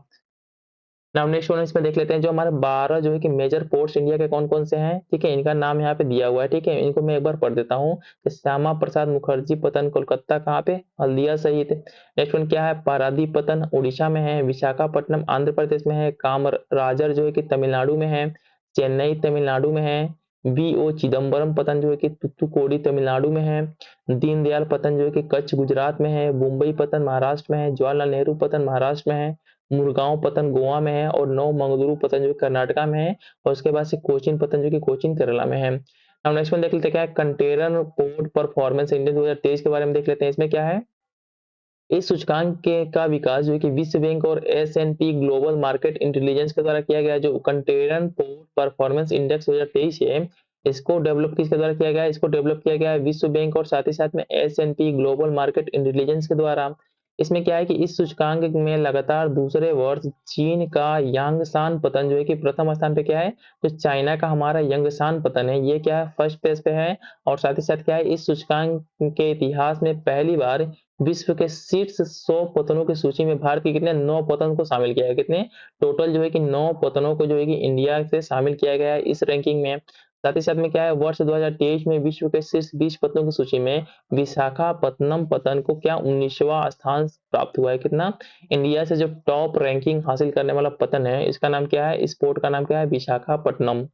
नाउ नेक्स्ट वन इसमें देख लेते हैं, जो हमारे 12 जो है कि मेजर पोर्ट्स इंडिया के कौन कौन से हैं, ठीक है, इनका नाम यहाँ पे दिया हुआ है, ठीक है, इनको मैं एक बार पढ़ देता हूँ कि श्यामा प्रसाद मुखर्जी पतन कोलकाता, कहाँ पे, हल्दिया सहित। नेक्स्ट वन क्या है, पारादीप पतन उड़ीसा में है, विशाखापट्टनम आंध्र प्रदेश में है, कामराजर जो है कि तमिलनाडु में है, चेन्नई तमिलनाडु में है, बी ओ चिदम्बरम पतन जो है कि तुतुकोडी तमिलनाडु में है, दीनदयाल पतन जो है कि कच्छ गुजरात में है, मुंबई पतन महाराष्ट्र में है, जवाहरलाल नेहरू पतन महाराष्ट्र में है, मुरगांव पतन गोवा में है, और नौ मंगलुरु पतन जो कर्नाटका में है, और उसके बाद से कोचीन पतन जो कि कोचीन केरला में है। अब नेक्स्ट वन देख लेते हैं क्या है, कंटेनर पोर्ट परफॉर्मेंस इंडेक्स 2023 के बारे में देख लेते हैं। इसमें क्या है, इस सूचकांक के का विकास जो है कि विश्व बैंक और S&P ग्लोबल मार्केट इंटेलिजेंस के द्वारा किया गया। जो कंटेनर पोर्ट परफॉर्मेंस इंडेक्स 2023 है, इसको डेवलप किसके द्वारा किया गया है, इसको डेवलप किया गया है विश्व बैंक और साथ ही साथ में S&P ग्लोबल मार्केट इंटेलिजेंस के द्वारा। इसमें क्या है कि इस सूचकांक में लगातार दूसरे वर्ष चीन का यांगसान पतन जो है कि प्रथम स्थान पे क्या है, तो चाइना का हमारा यंगसान पतन है, ये क्या है, फर्स्ट पेज पे है। और साथ ही साथ क्या है, इस सूचकांक के इतिहास में पहली बार विश्व के शीर्ष 100 पतनों की सूची में भारत के कितने, 9 पतन को शामिल किया है, कितने टोटल जो है कि 9 पतनों को जो है कि इंडिया से शामिल किया गया है इस रैंकिंग में। साथ ही साथ में क्या है, वर्ष 2023 में विश्व के शीर्ष 20 पतनों की सूची में विशाखापत्तनम पतन को क्या 19वां स्थान प्राप्त हुआ है। कितना, इंडिया से जो टॉप रैंकिंग हासिल करने वाला पतन है, इसका नाम क्या है, इस पोर्ट का नाम क्या है, विशाखापट्टनम।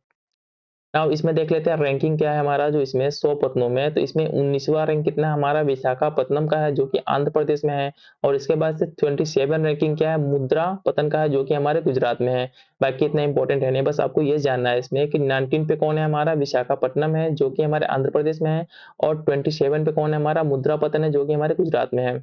अब इसमें देख लेते हैं रैंकिंग क्या है हमारा, जो इसमें 100 पत्तनों में है, तो इसमें 19वां रैंक कितना है हमारा विशाखापत्तनम का है, जो कि आंध्र प्रदेश में है। और इसके बाद से 27 रैंकिंग क्या है मुद्रा पतन का है, जो कि हमारे गुजरात में है। बाकी इतना इंपॉर्टेंट है नहीं, बस आपको ये जानना है इसमें कि 19 पे कौन है हमारा विशाखापट्टनम है, जो कि हमारे आंध्र प्रदेश में है। और 27 पे कौन है हमारा मुद्रा पतन है, जो कि हमारे गुजरात में है।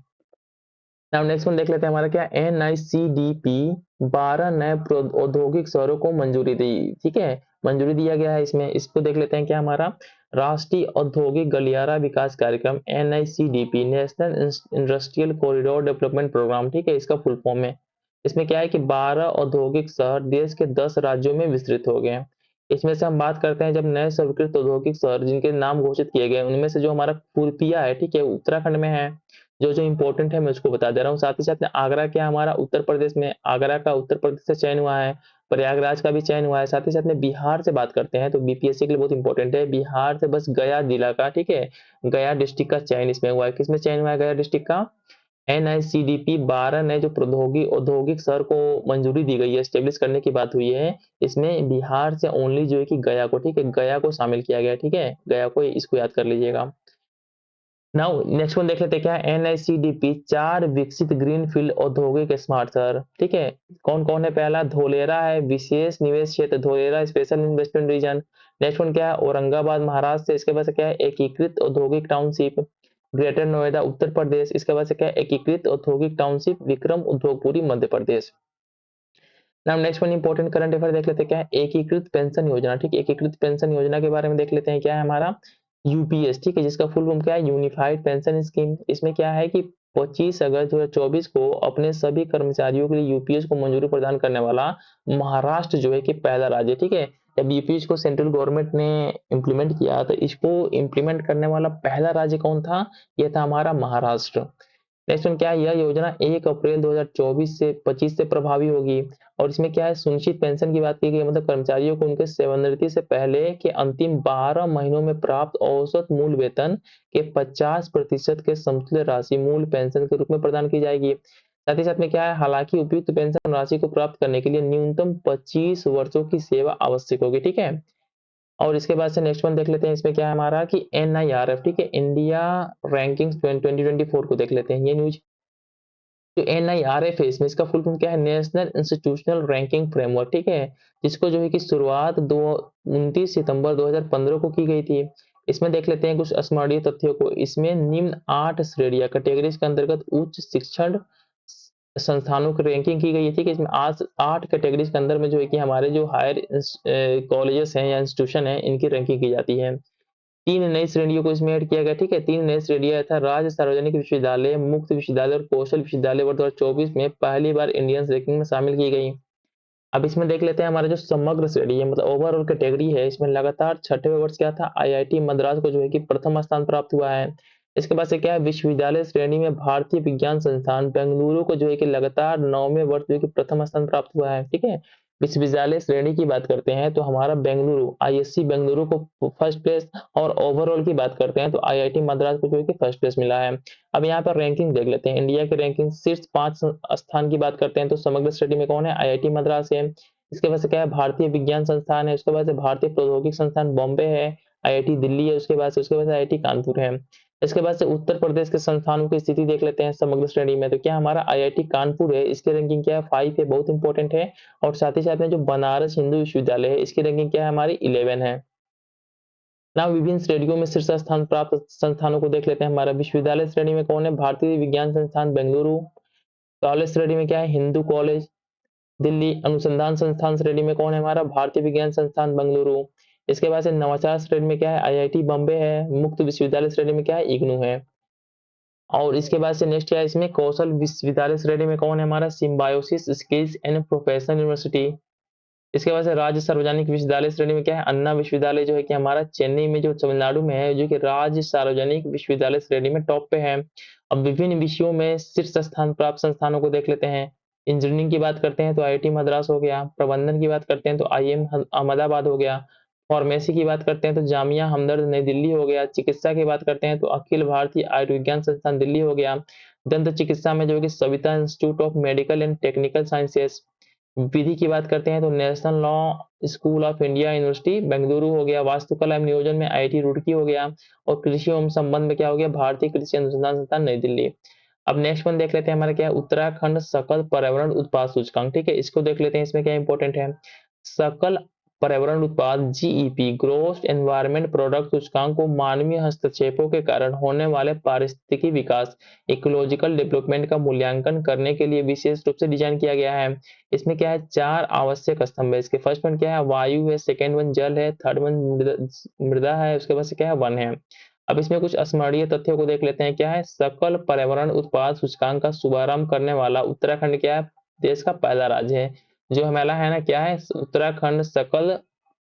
नाउ नेक्स्ट वन देख लेते हैं हमारा क्या NICDP 12 नए औद्योगिक शहरों को मंजूरी दी। ठीक है, मंजूरी दिया गया है इसमें। इसको देख लेते हैं क्या हमारा राष्ट्रीय औद्योगिक गलियारा विकास कार्यक्रम NICDP National Industrial Corridor Development Programme. ठीक है, इसका फुल फॉर्म है। इसमें क्या है कि 12 औद्योगिक शहर देश के 10 राज्यों में विस्तृत हो गए हैं। इसमें से हम बात करते हैं जब नए स्वीकृत औद्योगिक शहर जिनके नाम घोषित किए गए उनमें से जो हमारा पूर्पिया है, ठीक है, उत्तराखंड में है। जो जो इंपॉर्टेंट है मैं उसको बता दे रहा हूँ। साथ ही साथ में आगरा क्या हमारा उत्तर प्रदेश में, आगरा का उत्तर प्रदेश से चयन हुआ है। प्रयागराज का भी चयन हुआ है। साथ ही साथ में बिहार से बात करते हैं तो बीपीएससी के लिए बहुत इंपॉर्टेंट है। बिहार से बस गया जिला का, ठीक है, गया डिस्ट्रिक्ट का चयन इसमें हुआ है। किसमें चयन हुआ है गया डिस्ट्रिक्ट का? NICDP 12 नए जो औद्योगिक शहर को मंजूरी दी गई है, स्टेब्लिश करने की बात हुई है। इसमें बिहार से ओनली जो है कि गया को, ठीक है, गया को शामिल किया गया। ठीक है, गया को, इसको याद कर लीजिएगा। नाउ नेक्स्ट वन देख लेते हैं क्या है NICDP 4 विकसित ग्रीनफील्ड औद्योगिक स्मार्ट शहर। ठीक है, कौन कौन है? पहला धोलेरा है, विशेष निवेश क्षेत्र Dholera special investment region. Next one क्या है? औरंगाबाद महाराष्ट्र से। इसके बाद से क्या है? एकीकृत औद्योगिक टाउनशिप ग्रेटर नोएडा उत्तर प्रदेश। इसके बाद से क्या है? एकीकृत औद्योगिक township Vikram Udyogpuri Madhya Pradesh. Now next one important current affair देख लेते हैं क्या है? एकीकृत पेंशन योजना। ठीक है, एकीकृत पेंशन योजना के बारे में देख लेते हैं क्या है हमारा यूपीएस। ठीक है, जिसका फुल फॉर्म क्या है? Unified pension scheme. इसमें क्या है कि 25 अगस्त 2024 को अपने सभी कर्मचारियों के लिए यूपीएस को मंजूरी प्रदान करने वाला महाराष्ट्र जो है कि पहला राज्य। ठीक है, जब यूपीएस को सेंट्रल गवर्नमेंट ने इंप्लीमेंट किया तो इसको इंप्लीमेंट करने वाला पहला राज्य कौन था? यह था हमारा महाराष्ट्र। नेक्स्ट वन क्या है? यह योजना 1 अप्रैल 2024 से 25 से प्रभावी होगी। और इसमें क्या है? सुनिश्चित पेंशन की बात की गई, मतलब कर्मचारियों को उनके सेवानिवृत्ति से पहले के अंतिम 12 महीनों में प्राप्त औसत मूल वेतन के 50% के समतुल्य राशि मूल पेंशन के रूप में प्रदान की जाएगी। साथ ही साथ में क्या है? हालांकि उपयुक्त पेंशन राशि को प्राप्त करने के लिए न्यूनतम 25 वर्षों की सेवा आवश्यक होगी। ठीक है, और इसके बाद से नेक्स्ट वन देख लेते हैं। इसमें क्या है हमारा कि NIRF, ठीक है, इंडिया रैंकिंग 2024 को देख लेते हैं। ये न्यूज जो NIRF है इसमें इसका फुल फॉर्म क्या है? National institutional ranking framework. ठीक है, जिसको जो है कि शुरुआत 29 सितंबर 2015 को की गई थी। इसमें देख लेते हैं कुछ स्मरणीय तथ्यों को। इसमें निम्न 8 श्रेणियां कैटेगरीज के अंतर्गत उच्च शिक्षण संस्थानों की रैंकिंग की गई है। ठीक है, इसमें आज 8 कैटेगरीज के अंदर में जो है कि हमारे जो हायर कॉलेजेस हैं या इंस्टीट्यूशन है इनकी रैंकिंग की जाती है। 3 नई श्रेणियों को इसमें ऐड किया गया। ठीक है, 3 नई श्रेणियां था राज्य सार्वजनिक विश्वविद्यालय, मुक्त विश्वविद्यालय और कौशल विश्वविद्यालय वर्ष 2024 में पहली बार इंडियन रैंकिंग में शामिल की गई। अब इसमें देख लेते हैं हमारा जो समग्र श्रेणी है, मतलब ओवरऑल कैटेगरी है, इसमें लगातार छठे वर्ष क्या था? IIT मद्रास को जो है कि प्रथम स्थान प्राप्त हुआ है। इसके बाद से क्या है? विश्वविद्यालय श्रेणी में भारतीय विज्ञान संस्थान बेंगलुरु को जो है कि लगातार 9वें वर्ष जो है कि प्रथम स्थान प्राप्त हुआ है। ठीक है, विश्वविद्यालय श्रेणी की बात करते हैं तो हमारा बेंगलुरु ISC बेंगलुरु को फर्स्ट प्लेस, और ओवरऑल की बात करते हैं तो IIT मद्रास को जो है कि फर्स्ट प्लेस मिला है। अब यहाँ पर रैंकिंग देख लेते हैं। इंडिया की रैंकिंग शीर्ष 5 स्थान की बात करते हैं तो समग्र श्रेणी में कौन है? IIT मद्रास है। इसके बाद से क्या है? भारतीय विज्ञान संस्थान है। उसके बाद से भारतीय प्रौद्योगिक संस्थान बॉम्बे है। IIT दिल्ली है। उसके बाद से IIT कानपुर है। इसके बाद से उत्तर प्रदेश के संस्थानों की स्थिति देख लेते हैं समग्र श्रेणी में, तो क्या हमारा IIT कानपुर है, इसकी रैंकिंग क्या है? 5 है, बहुत इंपॉर्टेंट है। और साथ ही साथ में जो बनारस हिंदू विश्वविद्यालय है इसकी रैंकिंग क्या है? हमारी 11 है ना। विभिन्न श्रेणियों में शीर्ष स्थान प्राप्त संस्थानों को देख लेते हैं। हमारा विश्वविद्यालय श्रेणी में कौन है? भारतीय विज्ञान संस्थान बेंगलुरु। कॉलेज श्रेणी में क्या है? हिंदू कॉलेज दिल्ली। अनुसंधान संस्थान श्रेणी में कौन है हमारा? भारतीय विज्ञान संस्थान बेंगलुरु। इसके बाद से नवाचार श्रेणी में क्या है? IIT बॉम्बे है। मुक्त विश्वविद्यालय श्रेणी में क्या है? इग्नू है। और इसके बाद से नेक्स्ट क्या है? इसमें कौशल विश्वविद्यालय श्रेणी में कौन है हमारा? Symbiosis skills and professional university. इसके बाद से राज्य सार्वजनिक विश्वविद्यालय श्रेणी में क्या है? अन्ना विश्वविद्यालय जो है कि हमारा चेन्नई में जो तमिलनाडु में है, जो कि राज्य सार्वजनिक विश्वविद्यालय श्रेणी में टॉप पे है। अब विभिन्न विषयों में शीर्ष स्थान प्राप्त संस्थानों को देख लेते हैं। इंजीनियरिंग की बात करते हैं तो IIT मद्रास हो गया। प्रबंधन की बात करते हैं तो IIM अहमदाबाद हो गया। फार्मेसी की बात करते हैं तो जामिया हमदर्द नई दिल्ली हो गया। चिकित्सा की बात करते हैं तो अखिल भारतीय आयुर्विज्ञान संस्थान दिल्ली हो गया। दंत चिकित्सा में जो कि Saveetha institute of medical and technical sciences विधि की बात करते हैं तो national law school of India university Bengaluru हो गया, वास्तुकला एवं नियोजन में आईआईटी रुड़की हो गया, और कृषि एवं संबंध में क्या हो गया, भारतीय कृषि अनुसंधान संस्थान नई दिल्ली। अब नेक्स्ट वन देख लेते हैं हमारा क्या है, उत्तराखंड सकल पर्यावरण उत्पाद सूचकांक। ठीक है, इसको देख लेते हैं, इसमें क्या इंपॉर्टेंट है। सकल पर्यावरण उत्पाद जीईपी ग्रोस एनवायरमेंट प्रोडक्ट सूचकांक को मानवीय हस्तक्षेपों के कारण होने वाले पारिस्थितिकी विकास इकोलॉजिकल डेवलपमेंट का मूल्यांकन करने के लिए विशेष रूप से डिजाइन किया गया है। इसमें क्या है, 4 आवश्यक स्तंभ है इसके। फर्स्ट वन क्या है, वायु है, सेकंड वन जल है, थर्ड वन मृदा है, उसके बाद से क्या है, वन है। अब इसमें कुछ स्मरणीय तथ्यों को देख लेते हैं। क्या है, सकल पर्यावरण उत्पाद सूचकांक का शुभारंभ करने वाला उत्तराखंड क्या है, देश का पहला राज्य है। जो हमारा है ना, क्या है, उत्तराखंड सकल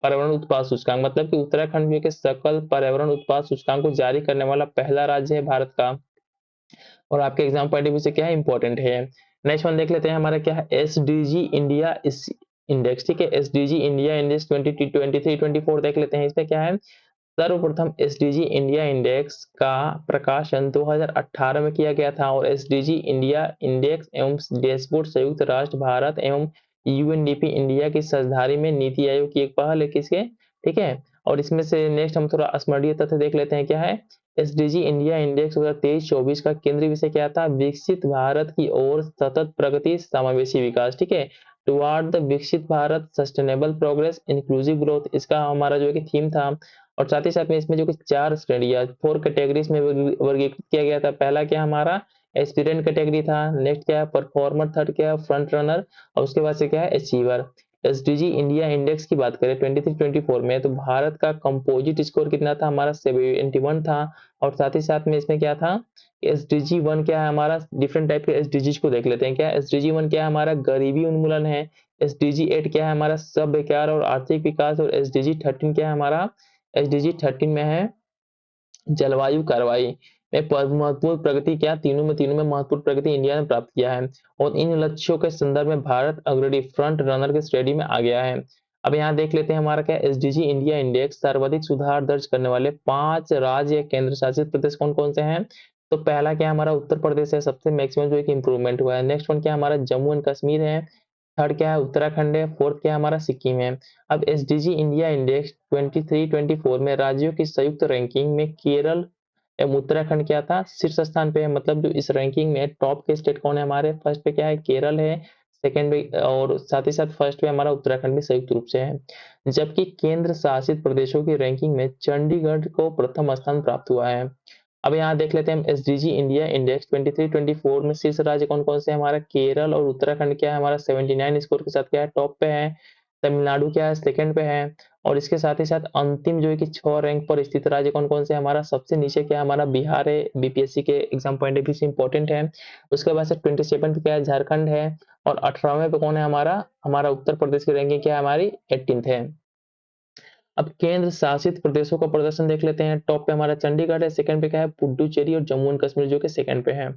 पर्यावरण उत्पाद सूचकांक, मतलब कि उत्तराखंड जो कि सकल पर्यावरण उत्पाद सूचकांक को जारी करने वाला पहला राज्य है भारत का, और आपके एग्जाम पॉइंट ऑफ व्यू से क्या है, इंपॉर्टेंट है। नेक्स्ट वन देख लेते हैं हमारा क्या है, एसडीजी इंडिया इस इंडेक्स। ठीक है, एसडीजी इंडिया इंडेक्स 2023-24 देख लेते हैं। इसमें क्या है, सर्वप्रथम एसडीजी इंडिया इंडेक्स का प्रकाशन 2018 में किया गया था, और एसडीजी इंडिया इंडेक्स एवं डैशबोर्ड संयुक्त राष्ट्र भारत एवं यूएनडीपी इंडिया की साझेदारी में नीति आयोग की एक पहल है किसके। ठीक है, और इसमें से नेक्स्ट हम थोड़ा स्मरणीय तथ्य देख लेते हैं। क्या है, एसडीजी इंडिया इंडेक्स 2023-24 का केंद्रीय विषय क्या था, विकसित भारत की ओर सतत प्रगति समावेशी विकास। ठीक है, टुवार्ड द विकसित Bharat sustainable progress inclusive growth, इसका हमारा जो है कि थीम था। और साथ ही साथ में इसमें जो कि 4 श्रेणियां 4 कैटेगरीज में वर्गीकृत किया गया था। पहला क्या हमारा एस्पिरेंट कैटेगरी था, नेक्स्ट क्या है परफॉर्मर, थर्ड क्या है फ्रंट रनर, और उसके बाद से क्या है अचीवर। एसडीजी इंडिया इंडेक्स की बात करें 23-24 में, तो भारत का कंपोजिट स्कोर कितना था, हमारा 71 था। और साथ ही साथ में इसमें क्या था, एसडीजी 1 क्या है हमारा, डिफरेंट टाइप के एसडीजी को देख लेते हैं। क्या एसडीजी 1 क्या है हमारा, गरीबी उन्मूलन है। एसडीजी 8 क्या है हमारा, सब बेकार और आर्थिक विकास। और एसडीजी 13 क्या है हमारा, एसडीजी 13 में है जलवायु कार्रवाई में महत्वपूर्ण प्रगति। क्या तीनों में महत्वपूर्ण प्रगति इंडिया ने प्राप्त किया है, और इन लक्ष्यों के संदर्भ में भारत अग्रणी फ्रंट रनर के श्रेणी में आ गया है। अब यहाँ देख लेते हैं हमारा क्या एसडीजी इंडिया इंडेक्स सर्वाधिक सुधार दर्ज करने वाले 5 राज्य या केंद्र शासित प्रदेश कौन कौन से हैं। तो पहला क्या हमारा उत्तर प्रदेश है, सबसे मैक्सिमम जो है कि इंप्रूवमेंट हुआ है। नेक्स्ट वन क्या हमारा जम्मू एंड कश्मीर है, थर्ड क्या है उत्तराखंड है, फोर्थ क्या हमारा सिक्किम है। अब एसडीजी इंडिया इंडेक्स 23-24 में राज्यों की संयुक्त रैंकिंग में केरल एवं उत्तराखंड क्या था, शीर्ष स्थान पे है। मतलब जो इस रैंकिंग में टॉप के स्टेट कौन है हमारे, फर्स्ट पे क्या है केरल है, सेकंड पे और साथ ही साथ फर्स्ट पे हमारा उत्तराखंड भी संयुक्त रूप से है। जबकि केंद्र शासित प्रदेशों की रैंकिंग में चंडीगढ़ को प्रथम स्थान प्राप्त हुआ है। अब यहाँ देख लेते हैं हम एसडीजी इंडिया इंडेक्स 23-24 में शीर्ष राज्य कौन कौन से, हमारा केरल और उत्तराखंड क्या है हमारा 79 स्कोर के साथ क्या है टॉप पे है। तमिलनाडु क्या है सेकंड पे है। और इसके साथ ही साथ अंतिम जो है कि 6 रैंक पर स्थित राज्य कौन कौन से, हमारा सबसे नीचे क्या है हमारा बिहार है, बीपीएससी के एग्जाम पॉइंट ऑफ व्यू से इंपॉर्टेंट है। उसके बाद से 27 पे क्या है झारखंड है, और 18वें पे कौन है हमारा, हमारा उत्तर प्रदेश की रैंकिंग क्या है हमारी 18th है। अब केंद्र शासित प्रदेशों का प्रदर्शन देख लेते हैं। टॉप पे हमारा चंडीगढ़ है, सेकंड पे क्या है पुडुचेरी और जम्मू एंड कश्मीर जो कि सेकंड पे है।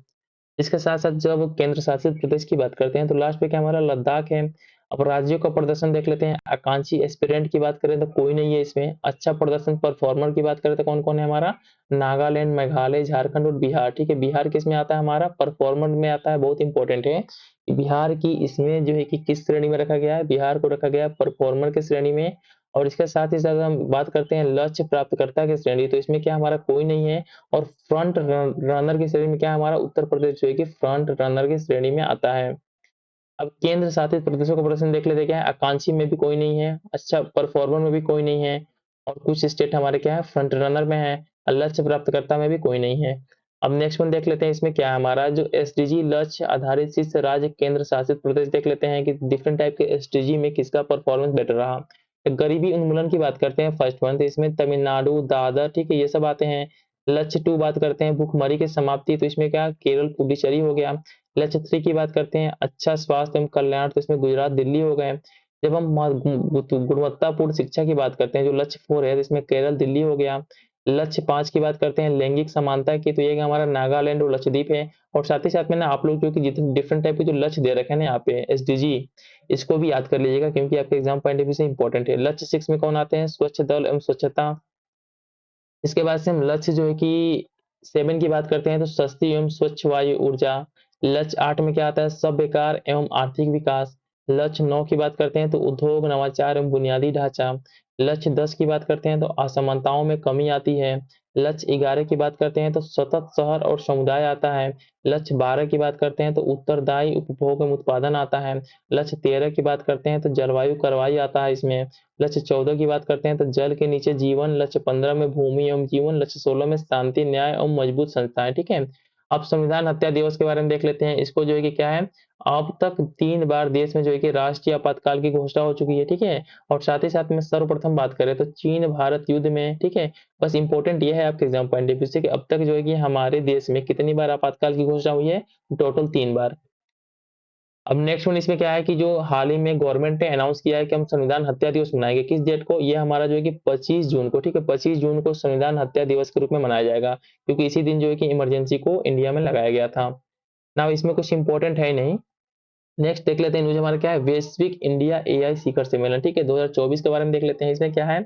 इसके साथ साथ जब केंद्र शासित प्रदेश की बात करते हैं तो लास्ट पे क्या हमारा लद्दाख है। अब राज्यों का प्रदर्शन देख लेते हैं। आकांक्षी एस्पिरेंट की बात करें तो कोई नहीं है इसमें। अच्छा प्रदर्शन परफॉर्मर की बात करें तो कौन कौन है हमारा, नागालैंड, मेघालय, झारखंड और बिहार। ठीक है, बिहार किस में आता है हमारा, परफॉर्मर में आता है। बहुत इंपॉर्टेंट है बिहार की, इसमें जो है कि किस श्रेणी में रखा गया है, बिहार को रखा गया है परफॉर्मर की श्रेणी में। और इसके साथ ही साथ हम बात करते हैं लक्ष्य प्राप्तकर्ता की श्रेणी, तो इसमें क्या हमारा कोई नहीं है। और फ्रंट रनर की श्रेणी में क्या हमारा उत्तर प्रदेश जो है कि फ्रंट रनर की श्रेणी में आता है। अब केंद्र शासित प्रदेशों का प्रदर्शन देख लेते हैं। क्या है आकांक्षी में भी कोई नहीं है, अच्छा परफॉर्मर में भी कोई नहीं है, और कुछ स्टेट हमारे क्या है फ्रंट रनर में है, और लक्ष्य प्राप्तकर्ता में भी कोई नहीं है। अब नेक्स्ट वन देख लेते हैं। इसमें क्या है हमारा जो एसडीजी लक्ष्य आधारित शीर्ष राज्य केंद्र शासित प्रदेश देख लेते हैं कि डिफरेंट टाइप के एसडीजी में किसका परफॉर्मेंस बेटर रहा। तो गरीबी उन्मूलन की बात करते हैं फर्स्ट वन, तो इसमें तमिलनाडु, दादर, ठीक है ये सब आते हैं। लक्ष्य 2 बात करते हैं भूखमरी की समाप्ति, तो इसमें क्या केरल पुडुचेरी हो गया। लक्ष्य 3 की बात करते हैं अच्छा स्वास्थ्य एवं कल्याण, तो इसमें गुजरात, दिल्ली हो गए। जब हम गुणवत्तापूर्ण शिक्षा की बात करते हैं जो लक्ष्य 4 है, तो इसमें केरल, दिल्ली हो गया। लक्ष्य 5 की बात करते हैं लैंगिक समानता की, तो ये हमारा नागालैंड और लक्षद्वीप है। और साथ ही साथ में ना आप लोग जो कि जितने डिफरेंट टाइप के जो लक्ष्य दे रखे हैं ना यहाँ पे एसडीजी, इसको भी याद कर लीजिएगा क्योंकि आपके एग्जाम पॉइंट ऑफ व्यू से इंपॉर्टेंट है। लक्ष्य 6 में कौन आते हैं, स्वच्छ दल एवं स्वच्छता। इसके बाद से हम लक्ष्य जो है कि 7 की बात करते हैं तो सस्ती एवं स्वच्छ वायु ऊर्जा। लक्ष्य 8 में क्या आता है, सब बेकार एवं आर्थिक विकास। लक्ष्य 9 की बात करते हैं तो उद्योग, नवाचार एवं बुनियादी ढांचा। लक्ष्य 10 की बात करते हैं तो असमानताओं में कमी आती है। लक्ष्य 11 की बात करते हैं तो सतत शहर और समुदाय आता है। लक्ष्य 12 की बात करते हैं तो उत्तरदायी उपभोग एवं उत्पादन आता है। लक्ष्य 13 की बात करते हैं तो जलवायु कार्रवाई आता है इसमें। लक्ष्य 14 की बात करते हैं तो जल के नीचे जीवन। लक्ष्य 15 में भूमि एवं जीवन। लक्ष्य 16 में शांति, न्याय एवं मजबूत संस्थाएं। ठीक है, अब संविधान हत्या दिवस के बारे में देख लेते हैं। इसको जो है कि क्या है, अब तक 3 बार देश में जो है कि राष्ट्रीय आपातकाल की घोषणा हो चुकी है, ठीक है? और साथ ही साथ में सर्वप्रथम बात करें तो चीन भारत युद्ध में, ठीक है? बस इंपॉर्टेंट ये है आपके एग्जाम पॉइंट ऑफ व्यू से कि अब तक जो है कि हमारे देश में कितनी बार आपातकाल की घोषणा हुई है, टोटल 3 बार। अब नेक्स्ट वन इसमें क्या है कि जो हाल ही में गवर्नमेंट ने अनाउंस किया है कि हम संविधान हत्या दिवस मनाएंगे, किस डेट को, ये हमारा जो है कि 25 जून को, ठीक है? 25 जून को संविधान हत्या दिवस के रूप में मनाया जाएगा, क्योंकि इसी दिन जो है कि इमरजेंसी को इंडिया में लगाया गया था। ना इसमें कुछ इंपॉर्टेंट है नहीं। नेक्स्ट देख लेते हैं न्यूज हमारा क्या है, वैश्विक इंडिया एआई शिखर सम्मेलन, ठीक है? 2024 के बारे में देख लेते हैं। इसमें क्या है,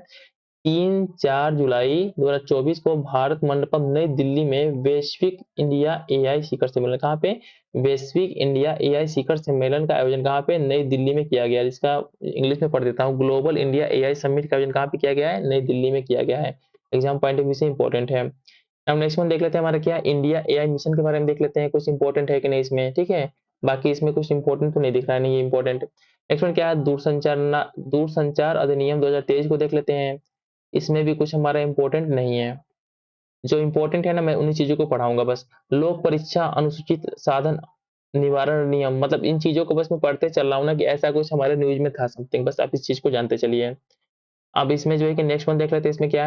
3-4 जुलाई 2024 को भारत मंडपम नई दिल्ली में वैश्विक इंडिया एआई शिखर सम्मेलन, कहाँ पे, वैश्विक इंडिया एआई शिखर सम्मेलन का आयोजन कहाँ पे, नई दिल्ली में किया गया। जिसका इंग्लिश में पढ़ देता हूँ, ग्लोबल इंडिया एआई समिट का आयोजन कहाँ पे किया गया है, नई दिल्ली में किया गया है। एग्जाम पॉइंट ऑफ व्यू से इंपॉर्टेंट है। अब नेक्स्ट वन देख लेते हैं हमारा क्या, इंडिया एआई मिशन के बारे में देख लेते हैं, कुछ इंपॉर्टेंट है कि नहीं इसमें, ठीक है? बाकी इसमें कुछ इंपॉर्टेंट तो नहीं दिख रहा है, नहीं ये इंपॉर्टेंट। नेक्स्ट वन क्या है, दूरसंचार अधिनियम 2023 को देख लेते हैं। इसमें भी कुछ हमारा इंपॉर्टेंट नहीं है। जो इंपॉर्टेंट है ना, मैं उन्हीं चीजों को पढ़ाऊंगा बस। लोक परीक्षा अनुसूचित साधन निवारण नियम, मतलब इन चीजों को बस मैं पढ़ते चल रहा हूँ ना, कि ऐसा कुछ हमारे न्यूज में था समथिंग, बस आप इस चीज को जानते चलिए। अब इसमें जो है कि नेक्स्ट वन देख लेते हैं। इसमें क्या